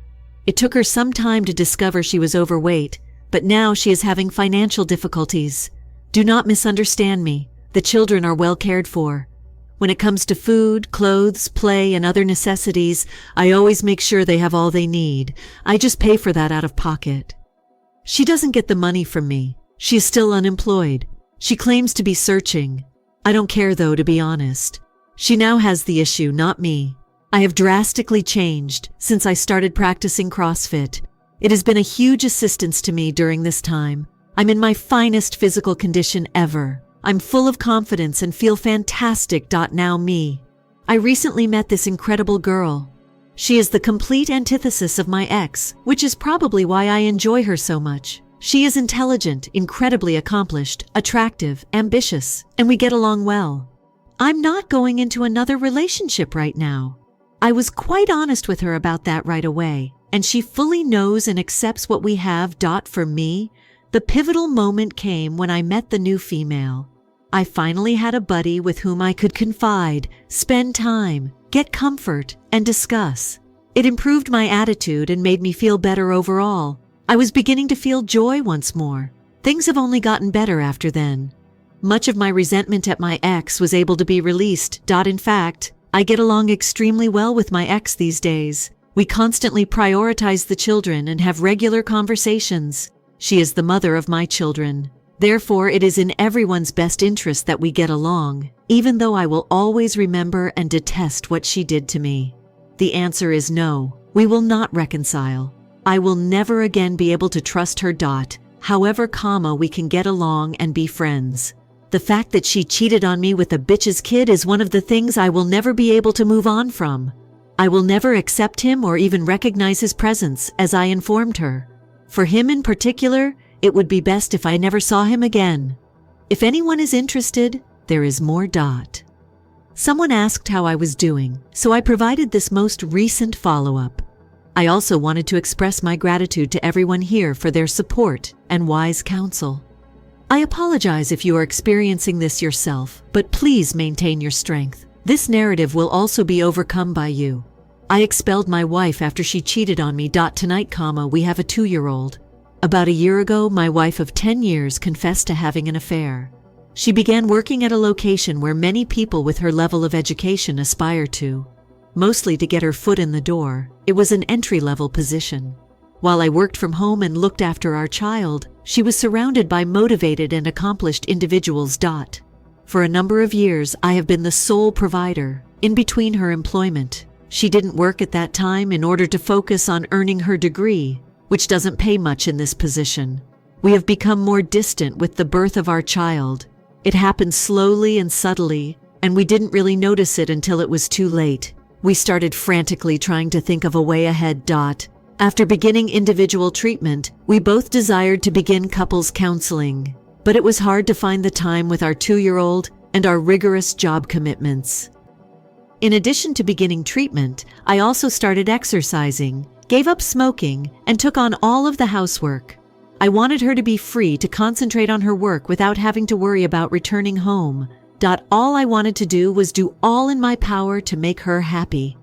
It took her some time to discover she was overweight, but now she is having financial difficulties. Do not misunderstand me. The children are well cared for. When it comes to food, clothes, play, and other necessities, I always make sure they have all they need. I just pay for that out of pocket. She doesn't get the money from me. She is still unemployed. She claims to be searching. I don't care though, to be honest. She now has the issue, not me. I have drastically changed since I started practicing CrossFit. It has been a huge assistance to me during this time. I'm in my finest physical condition ever. I'm full of confidence and feel fantastic. Now me. I recently met this incredible girl. She is the complete antithesis of my ex, which is probably why I enjoy her so much. She is intelligent, incredibly accomplished, attractive, ambitious, and we get along well. I'm not going into another relationship right now. I was quite honest with her about that right away, and she fully knows and accepts what we have. For me, the pivotal moment came when I met the new female. I finally had a buddy with whom I could confide, spend time, get comfort, and discuss. It improved my attitude and made me feel better overall. I was beginning to feel joy once more. Things have only gotten better after then. Much of my resentment at my ex was able to be released. In fact, I get along extremely well with my ex these days. We constantly prioritize the children and have regular conversations. She is the mother of my children. Therefore, it is in everyone's best interest that we get along, even though I will always remember and detest what she did to me. The answer is no, we will not reconcile. I will never again be able to trust her. However, we can get along and be friends. The fact that she cheated on me with a bitch's kid is one of the things I will never be able to move on from. I will never accept him or even recognize his presence, as I informed her. For him in particular, it would be best if I never saw him again. If anyone is interested, there is more. Someone asked how I was doing, so I provided this most recent follow-up. I also wanted to express my gratitude to everyone here for their support and wise counsel. I apologize if you are experiencing this yourself, but please maintain your strength. This narrative will also be overcome by you. I expelled my wife after she cheated on me. Tonight, we have a 2-year-old. About a year ago, my wife of 10 years confessed to having an affair. She began working at a location where many people with her level of education aspire to. Mostly to get her foot in the door, it was an entry-level position. While I worked from home and looked after our child, she was surrounded by motivated and accomplished individuals. For a number of years, I have been the sole provider, in between her employment. She didn't work at that time in order to focus on earning her degree, which doesn't pay much in this position. We have become more distant with the birth of our child. It happened slowly and subtly, and we didn't really notice it until it was too late. We started frantically trying to think of a way ahead. After beginning individual treatment, we both desired to begin couples counseling, but it was hard to find the time with our 2-year-old and our rigorous job commitments. In addition to beginning treatment, I also started exercising, gave up smoking, and took on all of the housework. I wanted her to be free to concentrate on her work without having to worry about returning home. All I wanted to do was do all in my power to make her happy.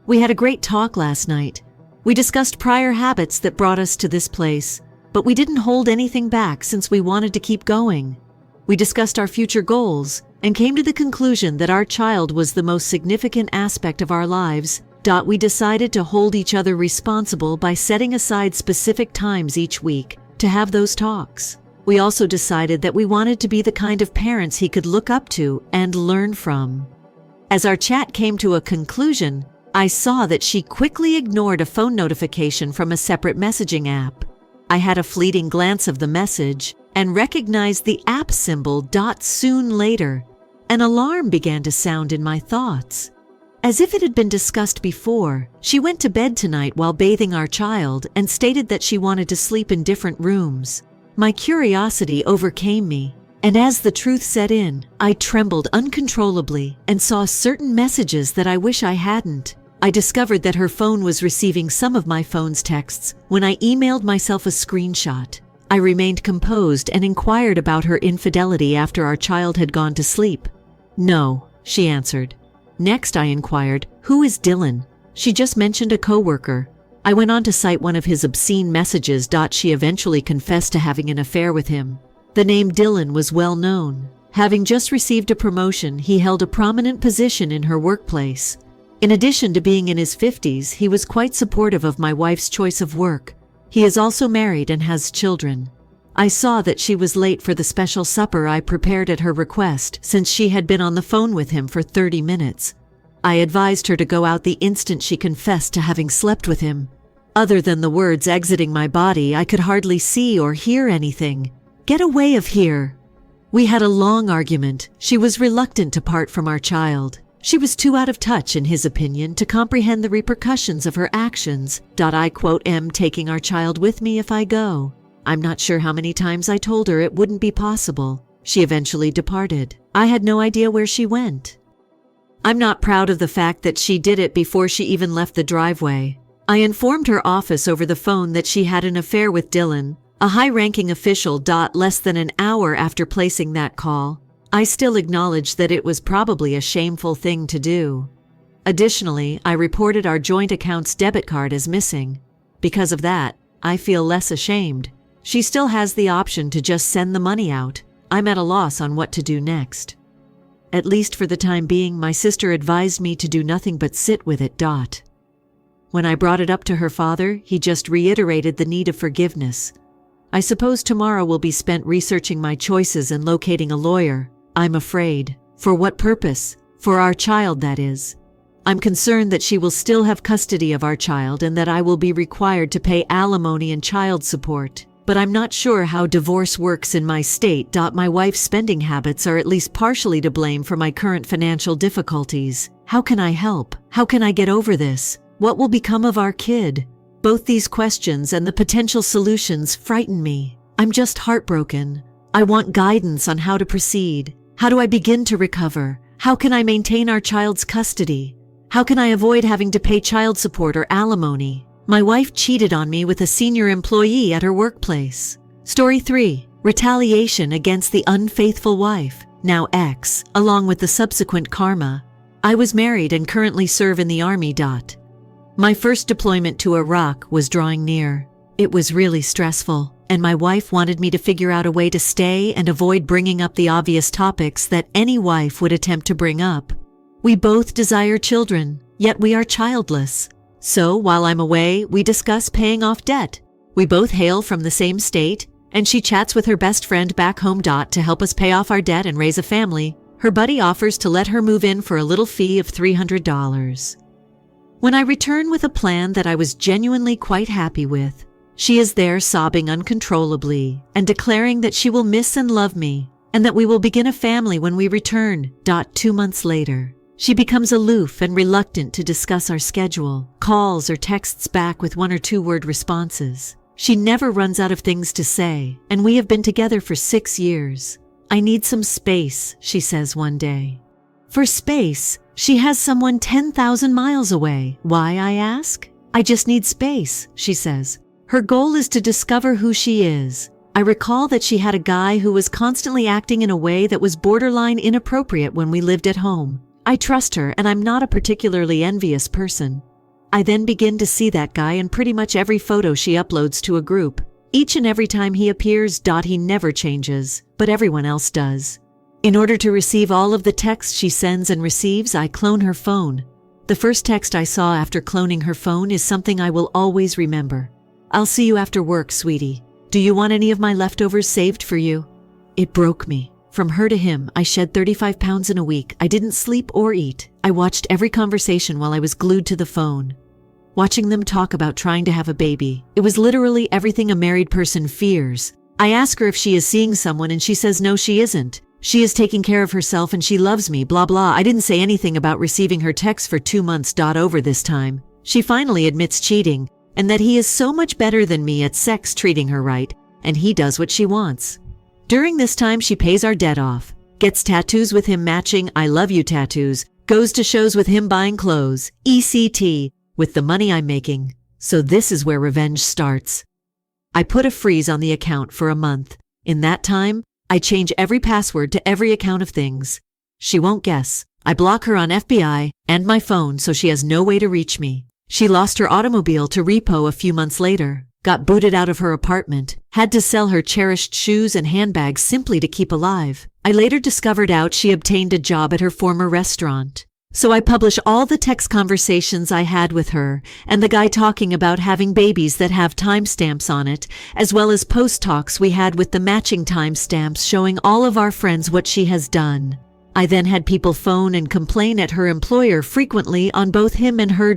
We had a great talk last night. We discussed prior habits that brought us to this place, but we didn't hold anything back since we wanted to keep going. We discussed our future goals and came to the conclusion that our child was the most significant aspect of our lives. We decided to hold each other responsible by setting aside specific times each week to have those talks. We also decided that we wanted to be the kind of parents he could look up to and learn from. As our chat came to a conclusion, I saw that she quickly ignored a phone notification from a separate messaging app. I had a fleeting glance of the message and recognized the app symbol. Soon later, an alarm began to sound in my thoughts. As if it had been discussed before, she went to bed tonight while bathing our child and stated that she wanted to sleep in different rooms. My curiosity overcame me, and as the truth set in, I trembled uncontrollably and saw certain messages that I wish I hadn't. I discovered that her phone was receiving some of my phone's texts when I emailed myself a screenshot. I remained composed and inquired about her infidelity after our child had gone to sleep. "No," she answered. Next I inquired, "Who is Dylan?" She just mentioned a coworker. I went on to cite one of his obscene messages. She eventually confessed to having an affair with him. The name Dylan was well known. Having just received a promotion, he held a prominent position in her workplace. In addition to being in his 50s, he was quite supportive of my wife's choice of work. He is also married and has children. I saw that she was late for the special supper I prepared at her request, since she had been on the phone with him for 30 minutes. I advised her to go out the instant she confessed to having slept with him. Other than the words exiting my body, I could hardly see or hear anything. "Get away of here." We had a long argument. She was reluctant to part from our child. She was too out of touch, in his opinion, to comprehend the repercussions of her actions. I quote, "Am taking our child with me if I go." I'm not sure how many times I told her it wouldn't be possible. She eventually departed. I had no idea where she went. I'm not proud of the fact that she did it before she even left the driveway. I informed her office over the phone that she had an affair with Dylan, a high-ranking official. Less than an hour after placing that call, I still acknowledged that it was probably a shameful thing to do. Additionally, I reported our joint account's debit card as missing. Because of that, I feel less ashamed. She still has the option to just send the money out. I'm at a loss on what to do next. At least for the time being, my sister advised me to do nothing but sit with it. When I brought it up to her father, he just reiterated the need of forgiveness. I suppose tomorrow will be spent researching my choices and locating a lawyer. I'm afraid. For what purpose? For our child, that is. I'm concerned that she will still have custody of our child and that I will be required to pay alimony and child support. But I'm not sure how divorce works in my state. My wife's spending habits are at least partially to blame for my current financial difficulties. How can I help? How can I get over this? What will become of our kid? Both these questions and the potential solutions frighten me. I'm just heartbroken. I want guidance on how to proceed. How do I begin to recover? How can I maintain our child's custody? How can I avoid having to pay child support or alimony? My wife cheated on me with a senior employee at her workplace. Story 3. Retaliation against the unfaithful wife, now ex, along with the subsequent karma. I was married and currently serve in the Army. My first deployment to Iraq was drawing near. It was really stressful, and my wife wanted me to figure out a way to stay and avoid bringing up the obvious topics that any wife would attempt to bring up. We both desire children, yet we are childless. So while I'm away, we discuss paying off debt. We both hail from the same state, and she chats with her best friend back home. To help us pay off our debt and raise a family, her buddy offers to let her move in for a little fee of $300. When I return with a plan that I was genuinely quite happy with, she is there sobbing uncontrollably and declaring that she will miss and love me and that we will begin a family when we return. 2 months later, she becomes aloof and reluctant to discuss our schedule, calls or texts back with 1 or 2 word responses. She never runs out of things to say, and we have been together for 6 years. I need some space, she says one day. For space, she has someone 10,000 miles away. Why, I ask? I just need space, she says. Her goal is to discover who she is. I recall that she had a guy who was constantly acting in a way that was borderline inappropriate when we lived at home. I trust her, and I'm not a particularly envious person. I then begin to see that guy in pretty much every photo she uploads to a group. Each and every time he appears, he never changes, but everyone else does. In order to receive all of the texts she sends and receives, I clone her phone. The first text I saw after cloning her phone is something I will always remember. "I'll see you after work, sweetie. Do you want any of my leftovers saved for you? It broke me. From her to him, I shed 35 pounds in a week. I didn't sleep or eat. I watched every conversation while I was glued to the phone, watching them talk about trying to have a baby. It was literally everything a married person fears. I ask her if she is seeing someone and she says no, she isn't. She is taking care of herself and she loves me, blah blah. I didn't say anything about receiving her text for 2 months. Over this time, she finally admits cheating and that he is so much better than me at sex, treating her right, and he does what she wants. During this time, she pays our debt off, gets tattoos with him matching I love you tattoos, goes to shows with him buying clothes, ECT, with the money I'm making. So this is where revenge starts. I put a freeze on the account for a month. In that time, I change every password to every account of things. She won't guess. I block her on FBI and my phone so she has no way to reach me. She lost her automobile to repo a few months later, got booted out of her apartment, had to sell her cherished shoes and handbags simply to keep alive. I later discovered out she obtained a job at her former restaurant. So I publish all the text conversations I had with her and the guy talking about having babies that have timestamps on it, as well as post talks we had with the matching timestamps showing all of our friends what she has done. I then had people phone and complain at her employer frequently on both him and her.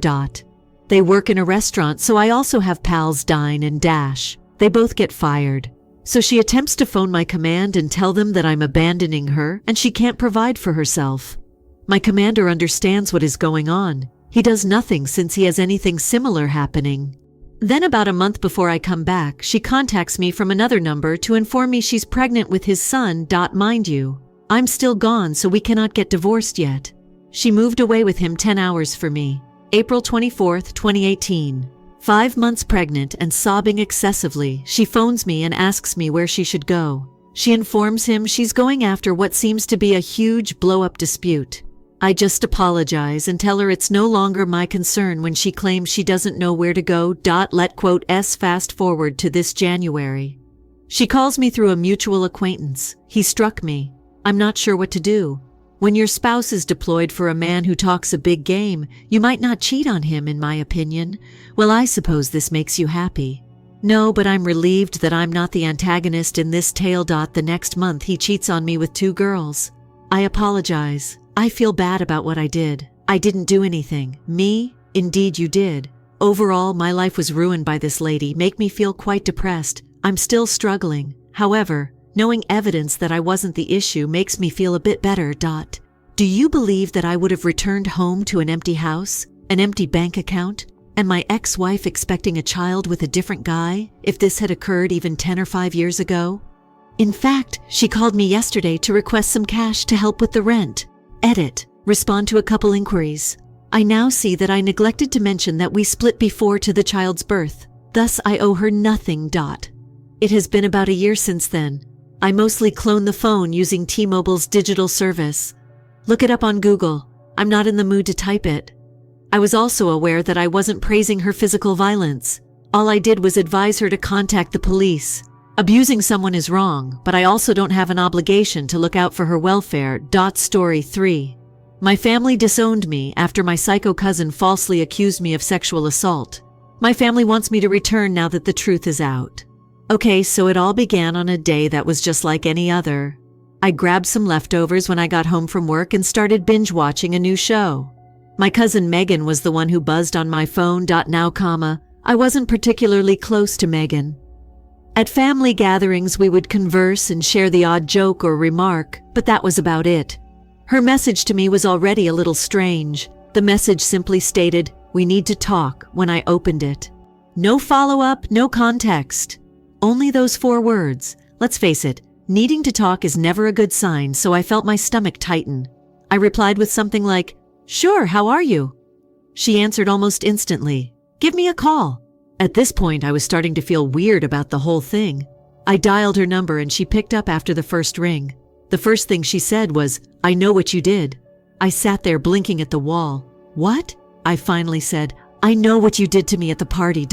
They work in a restaurant, so I also have pals Dine and Dash. They both get fired. So she attempts to phone my command and tell them that I'm abandoning her and she can't provide for herself. My commander understands what is going on. He does nothing since he has anything similar happening. Then about a month before I come back, she contacts me from another number to inform me she's pregnant with his son. Mind you, I'm still gone, so we cannot get divorced yet. She moved away with him 10 hours for me. April 24th, 2018. 5 months pregnant and sobbing excessively, she phones me and asks me where she should go. She informs him she's going after what seems to be a huge blow-up dispute. I just apologize and tell her it's no longer my concern when she claims she doesn't know where to go. Let quote S fast forward to this January. She calls me through a mutual acquaintance. He struck me. I'm not sure what to do. When your spouse is deployed for a man who talks a big game, you might not cheat on him, in my opinion. Well, I suppose this makes you happy. No, but I'm relieved that I'm not the antagonist in this tale. The next month he cheats on me with 2 girls. I apologize. I feel bad about what I did. I didn't do anything. Me? Indeed you did. Overall, my life was ruined by this lady. Make me feel quite depressed. I'm still struggling. However, knowing evidence that I wasn't the issue makes me feel a bit better. Do you believe that I would have returned home to an empty house, an empty bank account, and my ex-wife expecting a child with a different guy if this had occurred even 10 or 5 years ago? In fact, she called me yesterday to request some cash to help with the rent. Edit. Respond to a couple inquiries. I now see that I neglected to mention that we split before to the child's birth. Thus, I owe her nothing. It has been about a year since then. I mostly clone the phone using T-Mobile's digital service. Look it up on Google. I'm not in the mood to type it. I was also aware that I wasn't praising her physical violence. All I did was advise her to contact the police. Abusing someone is wrong, but I also don't have an obligation to look out for her welfare. Story 3. My family disowned me after my psycho cousin falsely accused me of sexual assault. My family wants me to return now that the truth is out. Okay, so it all began on a day that was just like any other. I grabbed some leftovers when I got home from work and started binge watching a new show. My cousin Megan was the one who buzzed on my phone. Now, I wasn't particularly close to Megan. At family gatherings, we would converse and share the odd joke or remark, but that was about it. Her message to me was already a little strange. The message simply stated, "We need to talk," when I opened it. No follow-up, no context. Only those 4 words. Let's face it, needing to talk is never a good sign, so I felt my stomach tighten. I replied with something like, "Sure, how are you?" She answered almost instantly, "Give me a call." At this point, I was starting to feel weird about the whole thing. I dialed her number and she picked up after the first ring. The first thing she said was, "I know what you did." I sat there blinking at the wall. "What?" I finally said. "I know what you did to me at the party.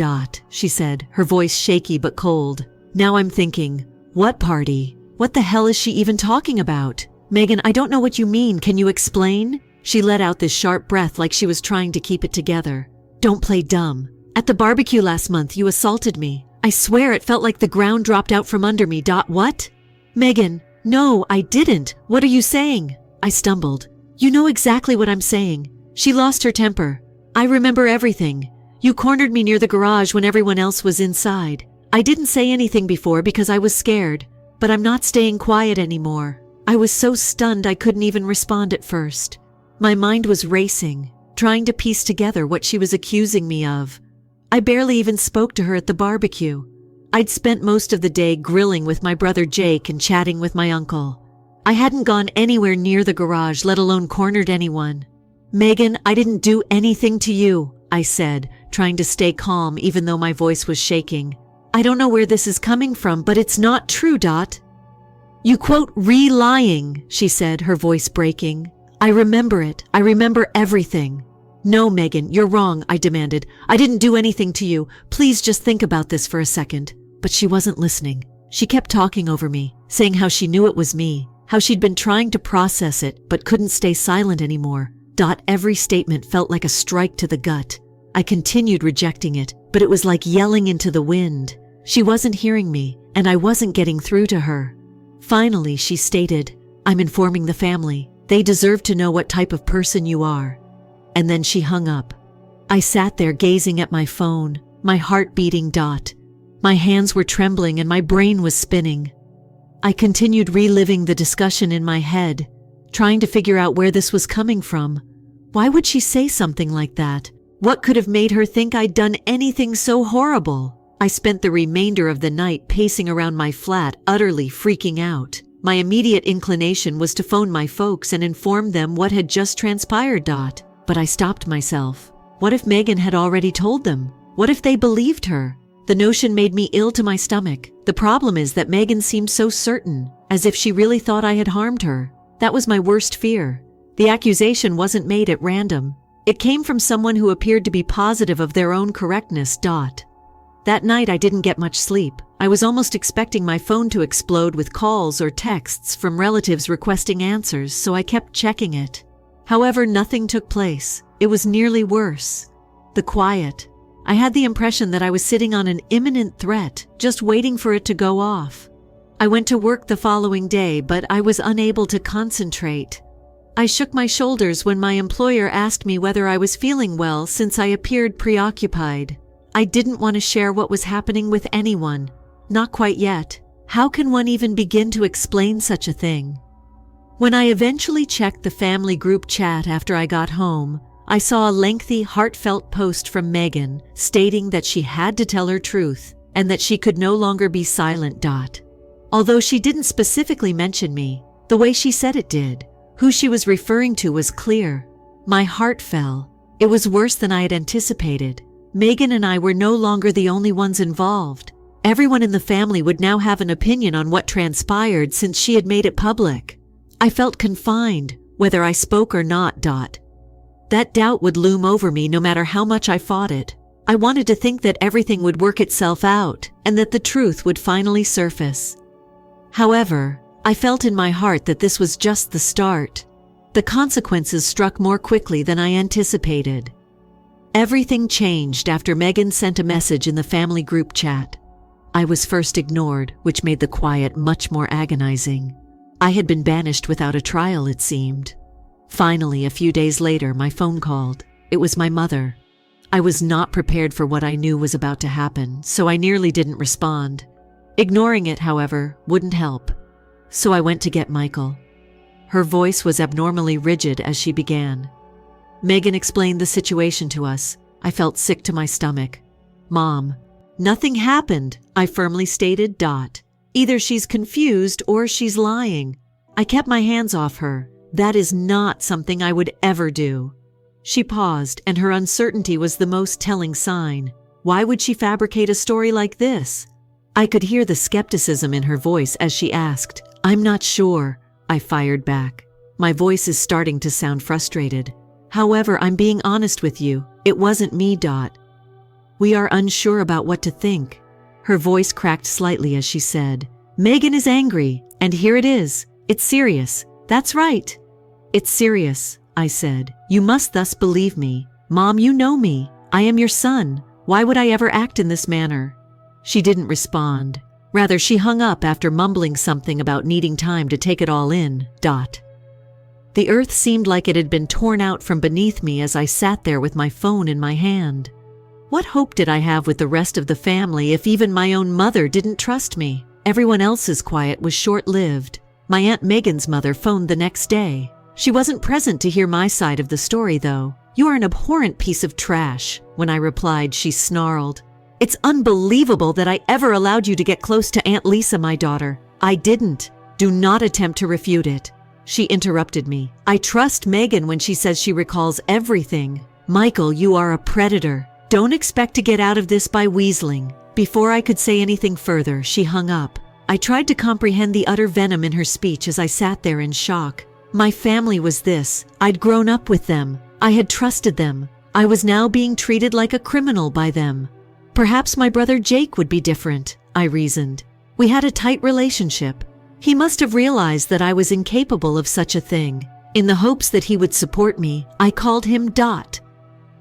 She said, her voice shaky but cold. Now I'm thinking, what party? What the hell is she even talking about? "Megan, I don't know what you mean. Can you explain?" She let out this sharp breath like she was trying to keep it together. "Don't play dumb. At the barbecue last month, you assaulted me. I swear it felt like the ground dropped out from under me. What? Megan, no, I didn't. What are you saying? I stumbled. You know exactly what I'm saying. She lost her temper. I remember everything. You cornered me near the garage when everyone else was inside. I didn't say anything before because I was scared, but I'm not staying quiet anymore. I was so stunned I couldn't even respond at first. My mind was racing, trying to piece together what she was accusing me of. I barely even spoke to her at the barbecue. I'd spent most of the day grilling with my brother Jake and chatting with my uncle. I hadn't gone anywhere near the garage, let alone cornered anyone. Megan, I didn't do anything to you, I said, trying to stay calm even though my voice was shaking. I don't know where this is coming from, but it's not true. You quote re-lying, she said, her voice breaking. I remember it. I remember everything. No, Megan, you're wrong, I demanded. I didn't do anything to you. Please just think about this for a second. But she wasn't listening. She kept talking over me, saying how she knew it was me, how she'd been trying to process it but couldn't stay silent anymore. Every statement felt like a strike to the gut. I continued rejecting it, but it was like yelling into the wind. She wasn't hearing me, and I wasn't getting through to her. Finally, she stated, I'm informing the family. They deserve to know what type of person you are. And then she hung up. I sat there gazing at my phone, my heart beating. My hands were trembling and my brain was spinning. I continued reliving the discussion in my head, trying to figure out where this was coming from. Why would she say something like that? What could have made her think I'd done anything so horrible? I spent the remainder of the night pacing around my flat, utterly freaking out. My immediate inclination was to phone my folks and inform them what had just transpired. But I stopped myself. What if Megan had already told them? What if they believed her? The notion made me ill to my stomach. The problem is that Megan seemed so certain, as if she really thought I had harmed her. That was my worst fear. The accusation wasn't made at random. It came from someone who appeared to be positive of their own correctness. That night I didn't get much sleep. I was almost expecting my phone to explode with calls or texts from relatives requesting answers, so I kept checking it. However, nothing took place. It was nearly worse. The quiet. I had the impression that I was sitting on an imminent threat, just waiting for it to go off. I went to work the following day, but I was unable to concentrate. I shook my shoulders when my employer asked me whether I was feeling well since I appeared preoccupied. I didn't want to share what was happening with anyone. Not quite yet. How can one even begin to explain such a thing? When I eventually checked the family group chat after I got home, I saw a lengthy, heartfelt post from Megan stating that she had to tell her truth and that she could no longer be silent. Although she didn't specifically mention me, the way she said it did. Who she was referring to was clear. My heart fell. It was worse than I had anticipated. Megan and I were no longer the only ones involved. Everyone in the family would now have an opinion on what transpired since she had made it public. I felt confined, whether I spoke or not. That doubt would loom over me no matter how much I fought it. I wanted to think that everything would work itself out and that the truth would finally surface. However, I felt in my heart that this was just the start. The consequences struck more quickly than I anticipated. Everything changed after Megan sent a message in the family group chat. I was first ignored, which made the quiet much more agonizing. I had been banished without a trial, it seemed. Finally, a few days later, my phone called. It was my mother. I was not prepared for what I knew was about to happen, so I nearly didn't respond. Ignoring it, however, wouldn't help. So I went to get Michael. Her voice was abnormally rigid as she began. Megan explained the situation to us. I felt sick to my stomach. Mom, nothing happened, I firmly stated. Either she's confused or she's lying. I kept my hands off her. That is not something I would ever do. She paused, and her uncertainty was the most telling sign. Why would she fabricate a story like this? I could hear the skepticism in her voice as she asked. I'm not sure, I fired back. My voice is starting to sound frustrated. However, I'm being honest with you. It wasn't me. We are unsure about what to think. Her voice cracked slightly as she said, Megan is angry, and here it is. It's serious. That's right. It's serious, I said. You must thus believe me. Mom, you know me. I am your son. Why would I ever act in this manner? She didn't respond. Rather, she hung up after mumbling something about needing time to take it all in. The earth seemed like it had been torn out from beneath me as I sat there with my phone in my hand. What hope did I have with the rest of the family if even my own mother didn't trust me? Everyone else's quiet was short-lived. My Aunt Megan's mother phoned the next day. She wasn't present to hear my side of the story, though. "You are an abhorrent piece of trash." When I replied, she snarled, "It's unbelievable that I ever allowed you to get close to Aunt Lisa, my daughter. I didn't. Do not attempt to refute it." She interrupted me. "I trust Megan when she says she recalls everything. Michael, you are a predator. Don't expect to get out of this by weaseling." Before I could say anything further, she hung up. I tried to comprehend the utter venom in her speech as I sat there in shock. My family was this. I'd grown up with them. I had trusted them. I was now being treated like a criminal by them. Perhaps my brother Jake would be different, I reasoned. We had a tight relationship. He must have realized that I was incapable of such a thing. In the hopes that he would support me, I called him Dot.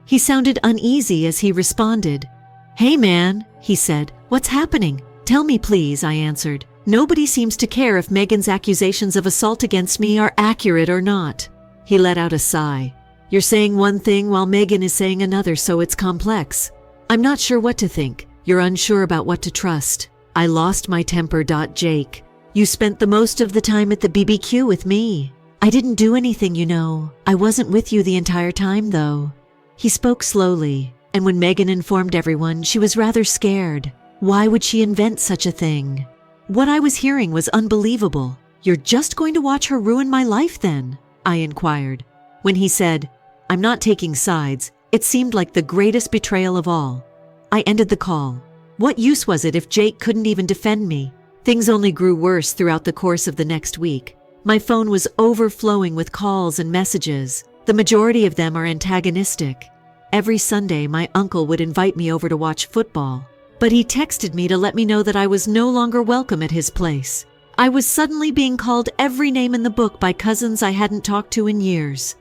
He sounded uneasy as he responded. "Hey man," he said, "what's happening? Tell me please," I answered. "Nobody seems to care if Megan's accusations of assault against me are accurate or not." He let out a sigh. "You're saying one thing while Megan is saying another, so it's complex. I'm not sure what to think. You're unsure about what to trust." I lost my temper. "Jake, you spent the most of the time at the BBQ with me. I didn't do anything, you know. I wasn't with you the entire time, though." He spoke slowly, and when Megan informed everyone, she was rather scared. Why would she invent such a thing? What I was hearing was unbelievable. "You're just going to watch her ruin my life then?" I inquired. When he said, "I'm not taking sides," it seemed like the greatest betrayal of all. I ended the call. What use was it if Jake couldn't even defend me? Things only grew worse throughout the course of the next week. My phone was overflowing with calls and messages. The majority of them are antagonistic. Every Sunday, my uncle would invite me over to watch football, but he texted me to let me know that I was no longer welcome at his place. I was suddenly being called every name in the book by cousins I hadn't talked to in years.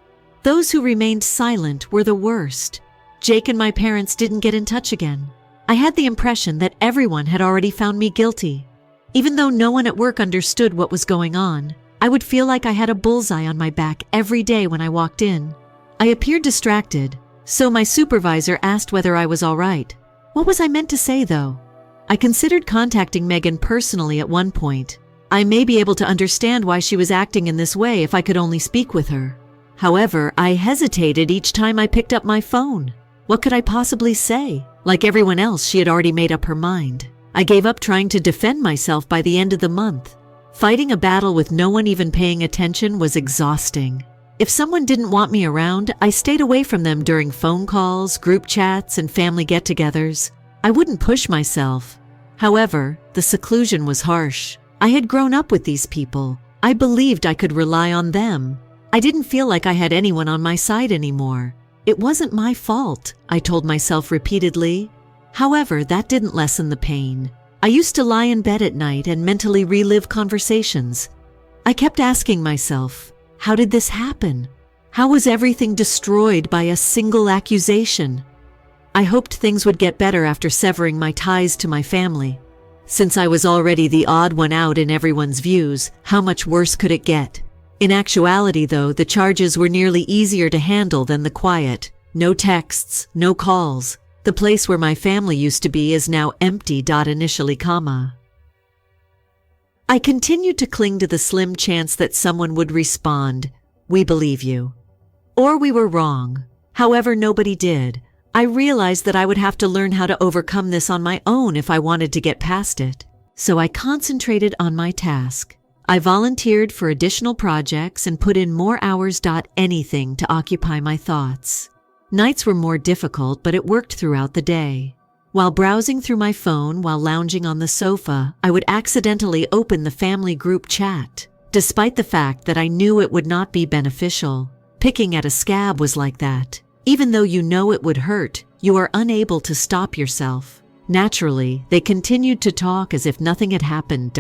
Those who remained silent were the worst. Jake and my parents didn't get in touch again. I had the impression that everyone had already found me guilty. Even though no one at work understood what was going on, I would feel like I had a bullseye on my back every day when I walked in. I appeared distracted, so my supervisor asked whether I was all right. What was I meant to say, though? I considered contacting Megan personally at one point. I may be able to understand why she was acting in this way if I could only speak with her. However, I hesitated each time I picked up my phone. What could I possibly say? Like everyone else, she had already made up her mind. I gave up trying to defend myself by the end of the month. Fighting a battle with no one even paying attention was exhausting. If someone didn't want me around, I stayed away from them during phone calls, group chats, and family get-togethers. I wouldn't push myself. However, the seclusion was harsh. I had grown up with these people. I believed I could rely on them. I didn't feel like I had anyone on my side anymore. It wasn't my fault, I told myself repeatedly. However, that didn't lessen the pain. I used to lie in bed at night and mentally relive conversations. I kept asking myself, how did this happen? How was everything destroyed by a single accusation? I hoped things would get better after severing my ties to my family. Since I was already the odd one out in everyone's views, how much worse could it get? In actuality, though, the charges were nearly easier to handle than the quiet. No texts, no calls. The place where my family used to be is now empty. Initially, comma. I continued to cling to the slim chance that someone would respond, "We believe you." Or we were wrong. However, nobody did. I realized that I would have to learn how to overcome this on my own if I wanted to get past it. So I concentrated on my task. I volunteered for additional projects and put in more hours. Anything to occupy my thoughts. Nights were more difficult, but it worked throughout the day. While browsing through my phone while lounging on the sofa, I would accidentally open the family group chat, despite the fact that I knew it would not be beneficial. Picking at a scab was like that. Even though you know it would hurt, you are unable to stop yourself. Naturally, they continued to talk as if nothing had happened.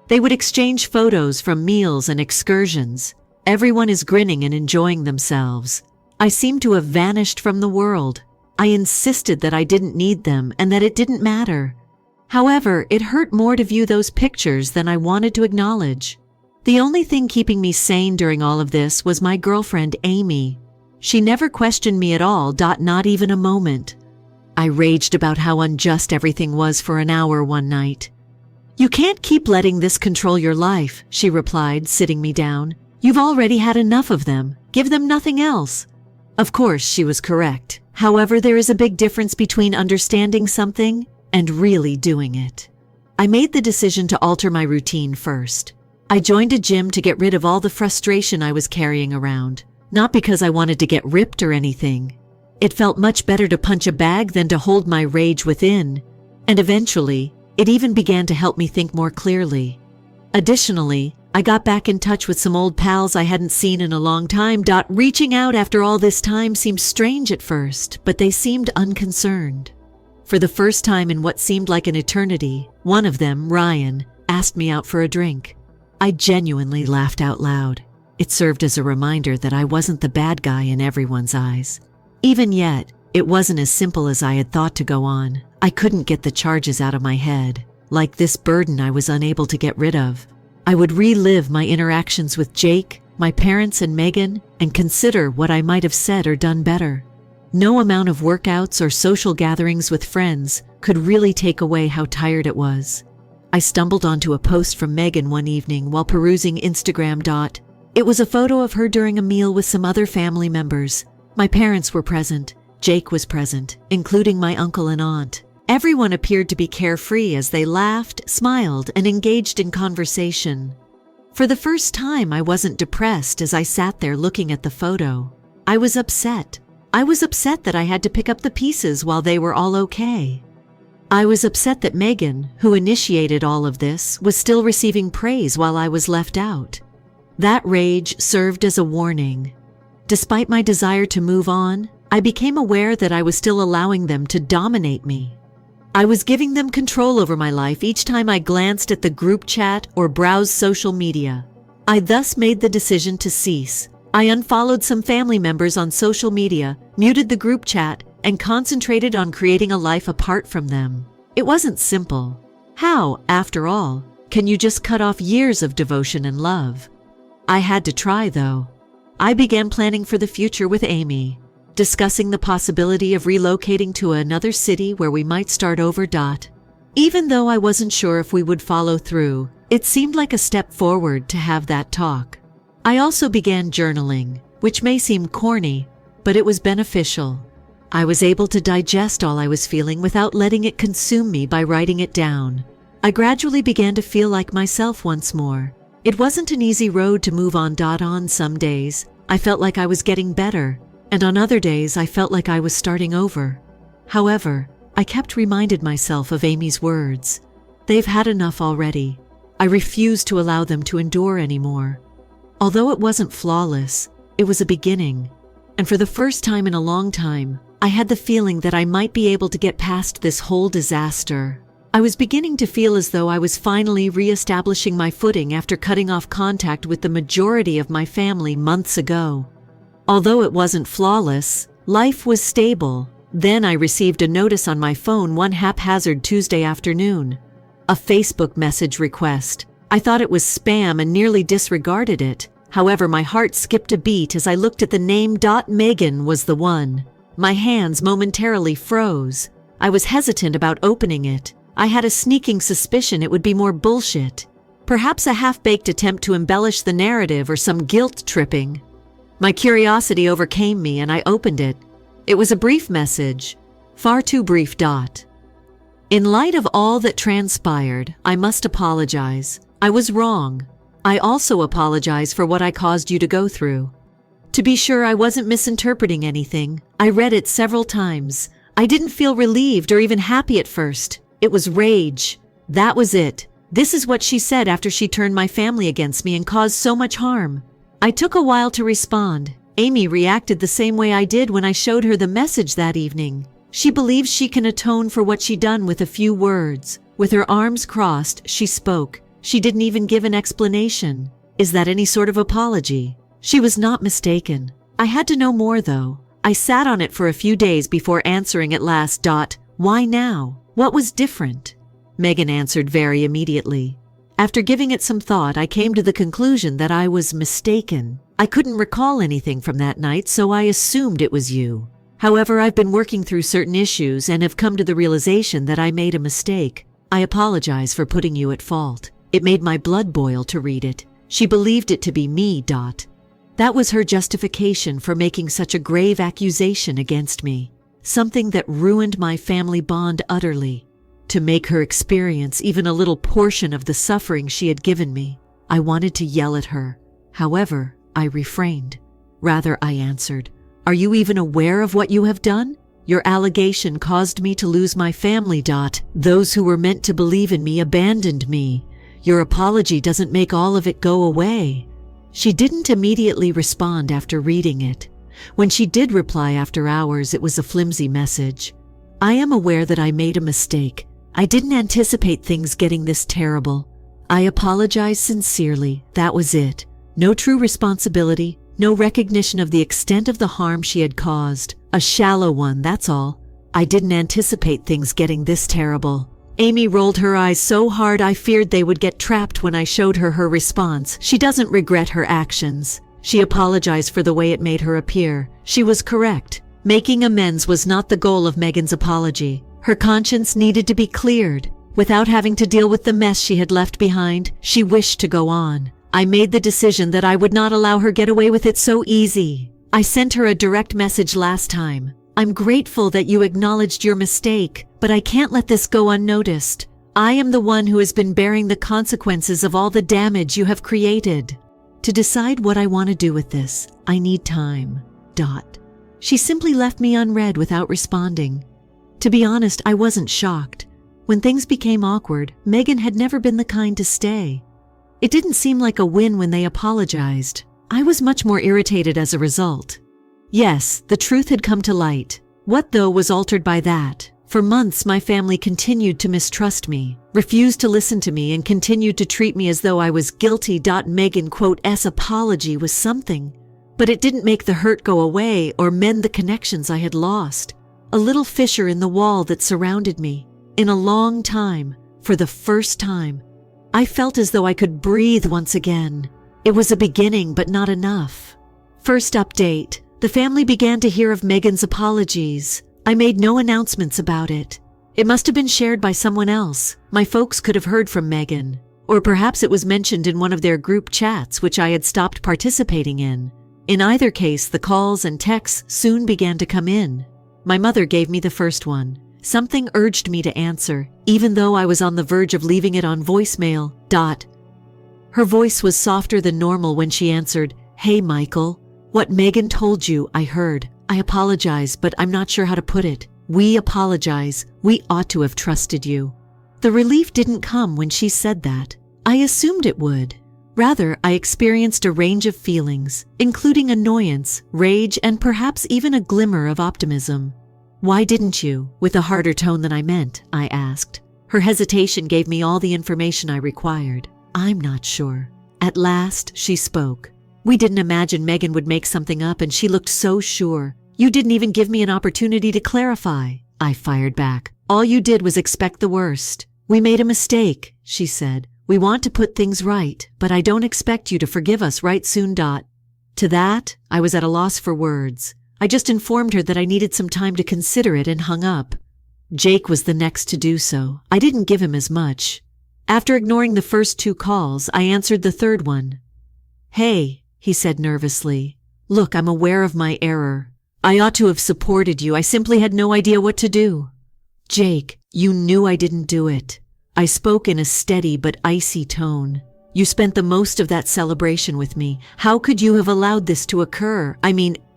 They would exchange photos from meals and excursions. Everyone is grinning and enjoying themselves. I seemed to have vanished from the world. I insisted that I didn't need them and that it didn't matter. However, it hurt more to view those pictures than I wanted to acknowledge. The only thing keeping me sane during all of this was my girlfriend Amy. She never questioned me at all, not even a moment. I raged about how unjust everything was for an hour one night. "You can't keep letting this control your life," she replied, sitting me down. "You've already had enough of them. Give them nothing else." Of course, she was correct. However, there is a big difference between understanding something and really doing it. I made the decision to alter my routine first. I joined a gym to get rid of all the frustration I was carrying around, not because I wanted to get ripped or anything. It felt much better to punch a bag than to hold my rage within, and eventually, it even began to help me think more clearly. Additionally, I got back in touch with some old pals I hadn't seen in a long time. Reaching out after all this time seemed strange at first, but they seemed unconcerned. For the first time in what seemed like an eternity, one of them, Ryan, asked me out for a drink. I genuinely laughed out loud. It served as a reminder that I wasn't the bad guy in everyone's eyes. Even yet, it wasn't as simple as I had thought to go on. I couldn't get the charges out of my head, like this burden I was unable to get rid of. I would relive my interactions with Jake, my parents, and Megan, and consider what I might have said or done better. No amount of workouts or social gatherings with friends could really take away how tired it was. I stumbled onto a post from Megan one evening while perusing Instagram. It was a photo of her during a meal with some other family members. My parents were present. Jake was present, including my uncle and aunt. Everyone appeared to be carefree as they laughed, smiled, and engaged in conversation. For the first time, I wasn't depressed as I sat there looking at the photo. I was upset. I was upset that I had to pick up the pieces while they were all okay. I was upset that Megan, who initiated all of this, was still receiving praise while I was left out. That rage served as a warning. Despite my desire to move on, I became aware that I was still allowing them to dominate me. I was giving them control over my life each time I glanced at the group chat or browsed social media. I thus made the decision to cease. I unfollowed some family members on social media, muted the group chat, and concentrated on creating a life apart from them. It wasn't simple. How, after all, can you just cut off years of devotion and love? I had to try, though. I began planning for the future with Amy, discussing the possibility of relocating to another city where we might start over. Even though I wasn't sure if we would follow through, it seemed like a step forward to have that talk. I also began journaling, which may seem corny, but it was beneficial. I was able to digest all I was feeling without letting it consume me by writing it down. I gradually began to feel like myself once more. It wasn't an easy road to move on. On some days, I felt like I was getting better, and on other days I felt like I was starting over. However, I kept reminding myself of Amy's words. They've had enough already. I refused to allow them to endure anymore. Although it wasn't flawless, it was a beginning. And for the first time in a long time, I had the feeling that I might be able to get past this whole disaster. I was beginning to feel as though I was finally re-establishing my footing after cutting off contact with the majority of my family months ago. Although it wasn't flawless, life was stable. Then I received a notice on my phone one haphazard Tuesday afternoon. A Facebook message request. I thought it was spam and nearly disregarded it. However, my heart skipped a beat as I looked at the name. Megan was the one. My hands momentarily froze. I was hesitant about opening it. I had a sneaking suspicion it would be more bullshit. Perhaps a half-baked attempt to embellish the narrative or some guilt tripping. My curiosity overcame me and I opened it. It was a brief message. Far too brief. In light of all that transpired, I must apologize. I was wrong. I also apologize for what I caused you to go through. To be sure, I wasn't misinterpreting anything. I read it several times. I didn't feel relieved or even happy at first. It was rage. That was it. This is what she said after she turned my family against me and caused so much harm. I took a while to respond. Amy reacted the same way I did when I showed her the message that evening. She believes she can atone for what she done with a few words. With her arms crossed, she spoke. She didn't even give an explanation. Is that any sort of apology? She was not mistaken. I had to know more, though. I sat on it for a few days before answering at last. Why now? What was different? Megan answered very immediately. After giving it some thought, I came to the conclusion that I was mistaken. I couldn't recall anything from that night, so I assumed it was you. However, I've been working through certain issues and have come to the realization that I made a mistake. I apologize for putting you at fault. It made my blood boil to read it. She believed it to be me. That was her justification for making such a grave accusation against me, something that ruined my family bond utterly. To make her experience even a little portion of the suffering she had given me, I wanted to yell at her. However, I refrained. Rather, I answered, "Are you even aware of what you have done? Your allegation caused me to lose my family. Those who were meant to believe in me abandoned me. Your apology doesn't make all of it go away." She didn't immediately respond after reading it. When she did reply after hours, it was a flimsy message. "I am aware that I made a mistake. I didn't anticipate things getting this terrible. I apologize sincerely. That was it. No true responsibility, no recognition of the extent of the harm she had caused. A shallow one, that's all. I didn't anticipate things getting this terrible." Amy rolled her eyes so hard I feared they would get trapped when I showed her her response. She doesn't regret her actions. She apologized for the way it made her appear. She was correct. Making amends was not the goal of Megan's apology. Her conscience needed to be cleared. Without having to deal with the mess she had left behind, she wished to go on. I made the decision that I would not allow her get away with it so easy. I sent her a direct message last time. "I'm grateful that you acknowledged your mistake, but I can't let this go unnoticed. I am the one who has been bearing the consequences of all the damage you have created. To decide what I want to do with this, I need time. She simply left me unread without responding. To be honest, I wasn't shocked. When things became awkward, Megan had never been the kind to stay. It didn't seem like a win when they apologized. I was much more irritated as a result. Yes, the truth had come to light. What, though, was altered by that? For months, my family continued to mistrust me, refused to listen to me, and continued to treat me as though I was guilty. Megan's apology was something, but it didn't make the hurt go away or mend the connections I had lost. A little fissure in the wall that surrounded me. In a long time, for the first time, I felt as though I could breathe once again. It was a beginning, but not enough. First update. The family began to hear of Megan's apologies. I made no announcements about it. It must have been shared by someone else. My folks could have heard from Megan. Or perhaps it was mentioned in one of their group chats, which I had stopped participating in. In either case, the calls and texts soon began to come in. My mother gave me the first one. Something urged me to answer, even though I was on the verge of leaving it on voicemail. Her voice was softer than normal when she answered, "Hey, Michael. What Megan told you, I heard. I apologize, but I'm not sure how to put it. We apologize. We ought to have trusted you." The relief didn't come when she said that. I assumed it would. Rather, I experienced a range of feelings, including annoyance, rage, and perhaps even a glimmer of optimism. "Why didn't you?" With a harder tone than I meant, I asked. Her hesitation gave me all the information I required. "I'm not sure." At last, she spoke. "We didn't imagine Megan would make something up, and she looked so sure. You didn't even give me an opportunity to clarify." I fired back. "All you did was expect the worst." "We made a mistake," she said. "We want to put things right, but I don't expect you to forgive us right soon." To that, I was at a loss for words. I just informed her that I needed some time to consider it and hung up. Jake was the next to do so. I didn't give him as much. After ignoring the first two calls, I answered the third one. "Hey," he said nervously. "Look, I'm aware of my error. I ought to have supported you. I simply had no idea what to do." "Jake, you knew I didn't do it." I spoke in a steady but icy tone. "You spent the most of that celebration with me. How could you have allowed this to occur?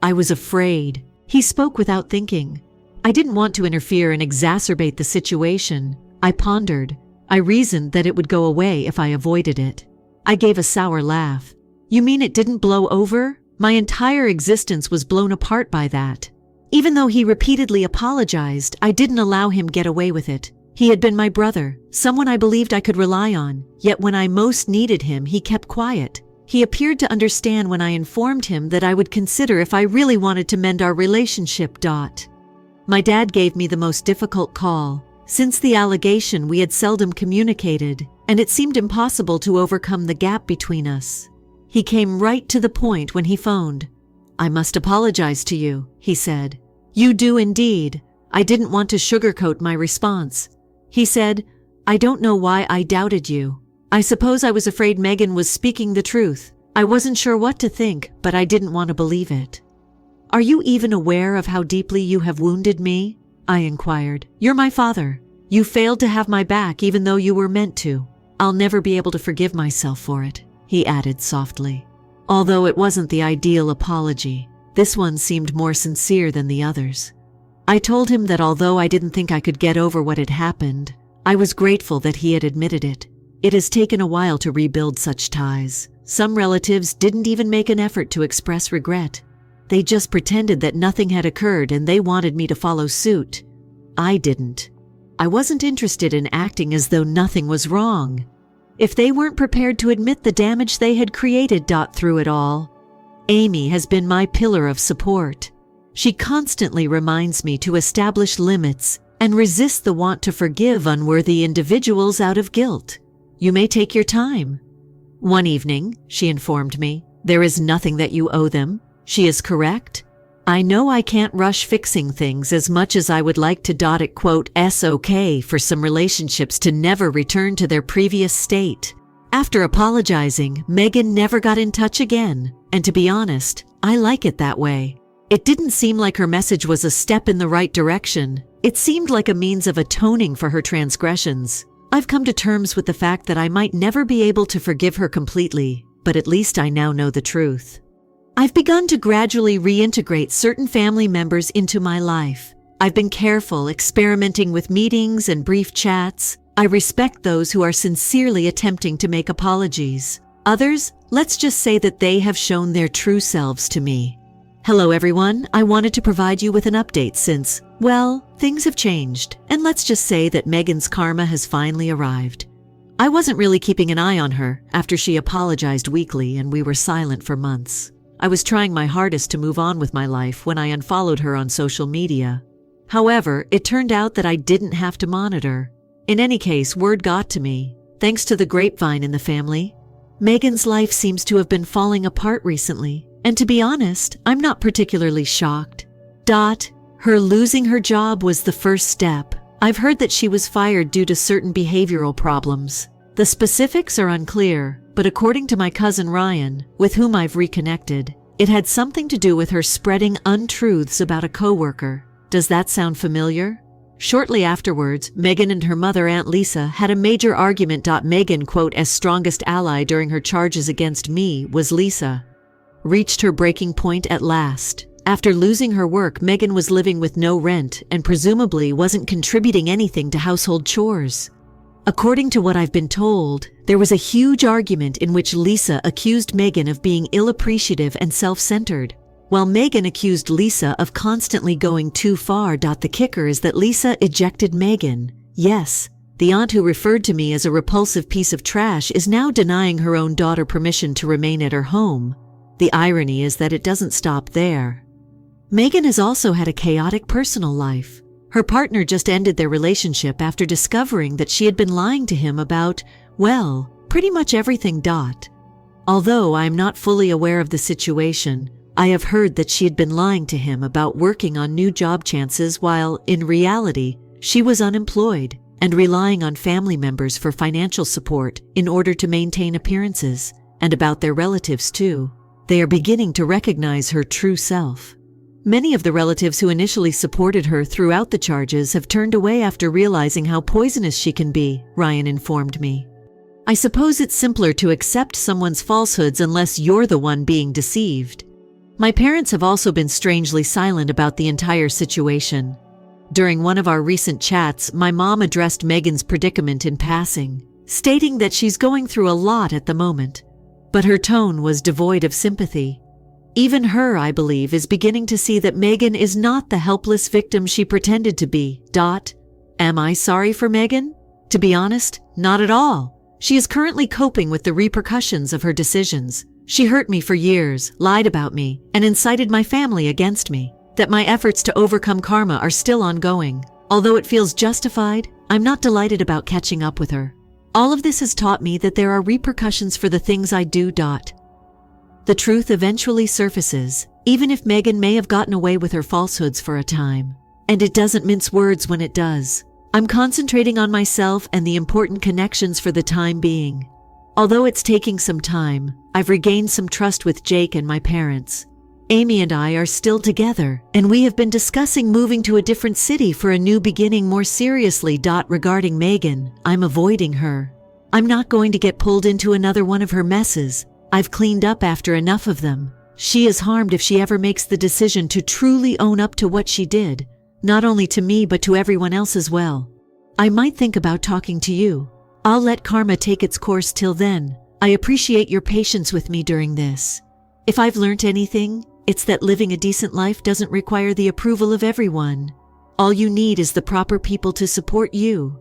I was afraid." He spoke without thinking. I didn't want to interfere and exacerbate the situation. I pondered. I reasoned that it would go away if I avoided it. I gave a sour laugh. "You mean it didn't blow over? My entire existence was blown apart by that." Even though he repeatedly apologized, I didn't allow him get away with it. He had been my brother, someone I believed I could rely on, yet when I most needed him, he kept quiet. He appeared to understand when I informed him that I would consider if I really wanted to mend our relationship. My dad gave me the most difficult call. Since the allegation, we had seldom communicated, and it seemed impossible to overcome the gap between us. He came right to the point when he phoned. "I must apologize to you," he said. "You do indeed." I didn't want to sugarcoat my response. He said, "I don't know why I doubted you. I suppose I was afraid Megan was speaking the truth. I wasn't sure what to think, but I didn't want to believe it." "Are you even aware of how deeply you have wounded me?" I inquired. "You're my father. You failed to have my back even though you were meant to. I'll never be able to forgive myself for it," he added softly. Although it wasn't the ideal apology, this one seemed more sincere than the others. I told him that although I didn't think I could get over what had happened, I was grateful that he had admitted it. It has taken a while to rebuild such ties. Some relatives didn't even make an effort to express regret. They just pretended that nothing had occurred and they wanted me to follow suit. I didn't. I wasn't interested in acting as though nothing was wrong. If they weren't prepared to admit the damage they had created through it all. Amy has been my pillar of support. She constantly reminds me to establish limits and resist the want to forgive unworthy individuals out of guilt. "You may take your time." One evening, she informed me, "There is nothing that you owe them. She is correct. I know I can't rush fixing things as much as I would like to it okay for some relationships to never return to their previous state." After apologizing, Megan never got in touch again, and to be honest, I like it that way. It didn't seem like her message was a step in the right direction. It seemed like a means of atoning for her transgressions. I've come to terms with the fact that I might never be able to forgive her completely, but at least I now know the truth. I've begun to gradually reintegrate certain family members into my life. I've been careful, experimenting with meetings and brief chats. I respect those who are sincerely attempting to make apologies. Others, let's just say that they have shown their true selves to me. Hello everyone, I wanted to provide you with an update since, well, things have changed, and let's just say that Megan's karma has finally arrived. I wasn't really keeping an eye on her after she apologized weekly and we were silent for months. I was trying my hardest to move on with my life when I unfollowed her on social media. However, it turned out that I didn't have to monitor. In any case, word got to me, thanks to the grapevine in the family. Megan's life seems to have been falling apart recently. And to be honest, I'm not particularly shocked. Her losing her job was the first step. I've heard that she was fired due to certain behavioral problems. The specifics are unclear, but according to my cousin Ryan, with whom I've reconnected, it had something to do with her spreading untruths about a coworker. Does that sound familiar? Shortly afterwards, Megan and her mother, Aunt Lisa, had a major argument. Megan, as strongest ally during her charges against me, was Lisa. Reached her breaking point at last. After losing her work, Megan was living with no rent and presumably wasn't contributing anything to household chores. According to what I've been told, there was a huge argument in which Lisa accused Megan of being ill-appreciative and self-centered, while Megan accused Lisa of constantly going too far. The kicker is that Lisa ejected Megan. Yes, the aunt who referred to me as a repulsive piece of trash is now denying her own daughter permission to remain at her home. The irony is that it doesn't stop there. Megan has also had a chaotic personal life. Her partner just ended their relationship after discovering that she had been lying to him about, well, pretty much everything. Although I am not fully aware of the situation, I have heard that she had been lying to him about working on new job chances while, in reality, she was unemployed and relying on family members for financial support in order to maintain appearances, and about their relatives too. They are beginning to recognize her true self. Many of the relatives who initially supported her throughout the charges have turned away after realizing how poisonous she can be, Ryan informed me. I suppose it's simpler to accept someone's falsehoods unless you're the one being deceived. My parents have also been strangely silent about the entire situation. During one of our recent chats, my mom addressed Megan's predicament in passing, stating that she's going through a lot at the moment. But her tone was devoid of sympathy. Even her, I believe, is beginning to see that Megan is not the helpless victim she pretended to be. Am I sorry for Megan? To be honest, not at all. She is currently coping with the repercussions of her decisions. She hurt me for years, lied about me, and incited my family against me. That my efforts to overcome karma are still ongoing. Although it feels justified, I'm not delighted about catching up with her. All of this has taught me that there are repercussions for the things I do. The truth eventually surfaces, even if Megan may have gotten away with her falsehoods for a time. And it doesn't mince words when it does. I'm concentrating on myself and the important connections for the time being. Although it's taking some time, I've regained some trust with Jake and my parents. Amy and I are still together, and we have been discussing moving to a different city for a new beginning more seriously. Regarding Megan, I'm avoiding her. I'm not going to get pulled into another one of her messes. I've cleaned up after enough of them. She is harmed if she ever makes the decision to truly own up to what she did, not only to me but to everyone else as well. I might think about talking to you. I'll let karma take its course till then. I appreciate your patience with me during this. If I've learnt anything, it's that living a decent life doesn't require the approval of everyone. All you need is the proper people to support you.